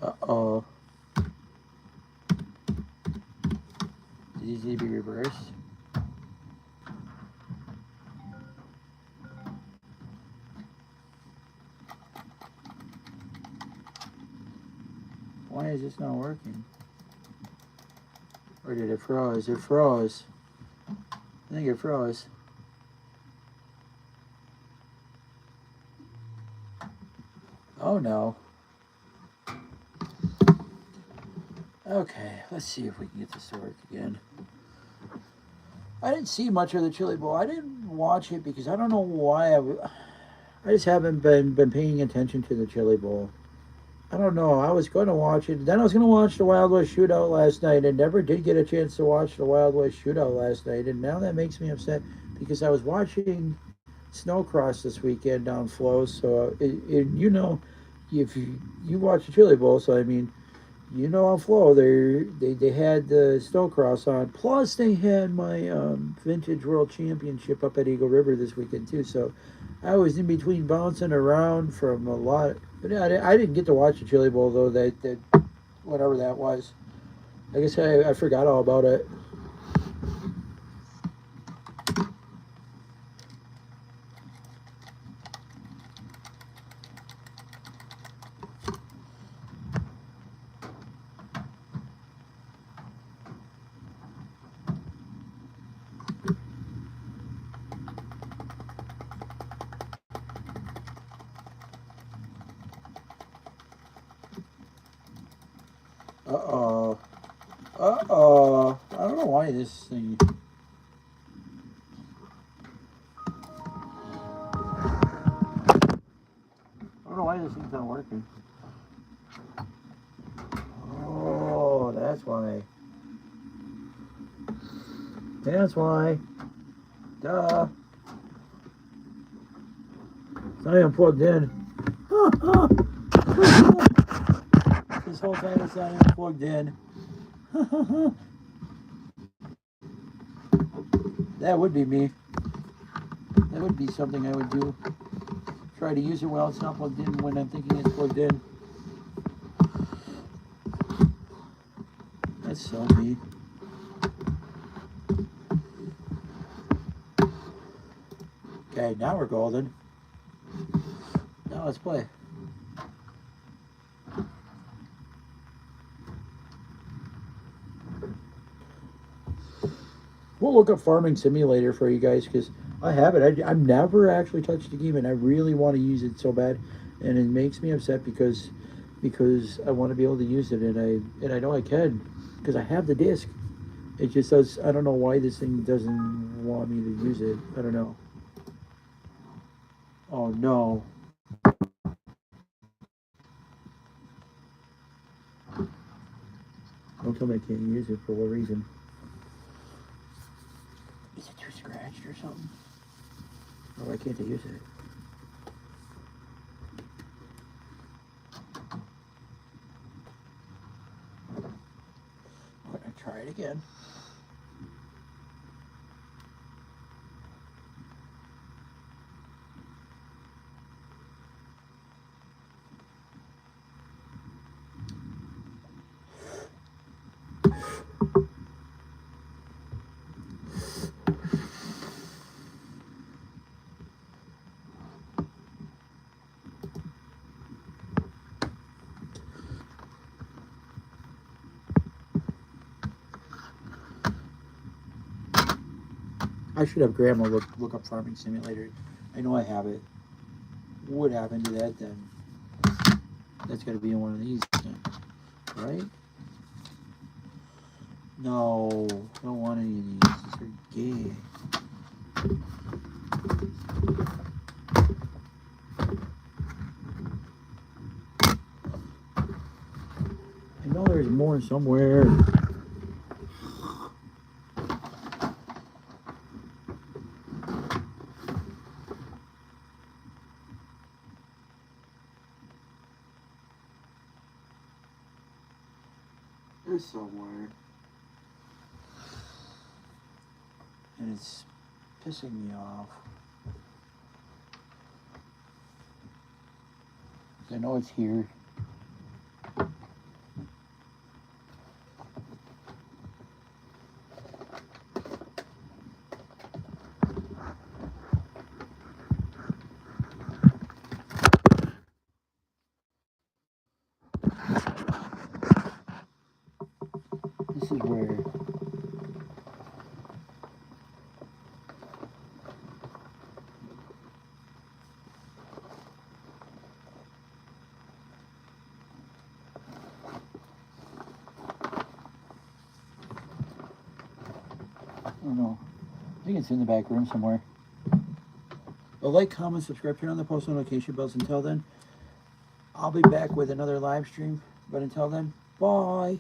Uh-oh. Did these need to be reversed? Why is this not working? Or did it froze? It froze. I think it froze. Oh no. Okay, let's see if we can get this to work again. I didn't see much of the Chili Bowl. I didn't watch it because I don't know why. I just haven't been paying attention to the Chili Bowl. I don't know. I was going to watch it. Then I was going to watch the Wild West Shootout last night and never did get a chance to watch the Wild West Shootout last night. And now that makes me upset because I was watching Snowcross this weekend on Flow. So, you know, if you watch the Chili Bowl, so I mean, you know, on Flow, they had the Snowcross on. Plus, they had my Vintage World Championship up at Eagle River this weekend, too. So I was in between bouncing around from a lot. But I didn't get to watch the Chili Bowl, though, that whatever that was. I guess I forgot all about it. Uh-oh. Uh-oh. I don't know why this thing... I don't know why this thing's not working. Oh, that's why. That's why. Duh. It's not even plugged in. This whole time it's not even plugged in. That would be me. That would be something I would do. Try to use it while it's not plugged in when I'm thinking it's plugged in. That's so me. Okay, now we're golden. Now let's play. We'll look up Farming Simulator for you guys because I have it. I've never actually touched the game and I really want to use it so bad, and it makes me upset because I want to be able to use it and I know I can because I have the disc. It just does. I don't know why this thing doesn't want me to use it. I don't know. Oh no. Don't tell me I can't use it for what reason. Is it too scratched or something? Or why can't I use it? I'm gonna try it again. I should have Grandma look up Farming Simulator. I know I have it. What happened to that then? That's got to be in one of these then, right? No, don't want any of these. These are gay. I know there's more somewhere. There's somewhere. And it's pissing me off. I know it's here. This is where I don't know. I think it's in the back room somewhere. Well, like, comment, subscribe, turn on the post notification bells. Until then, I'll be back with another live stream. But until then, bye.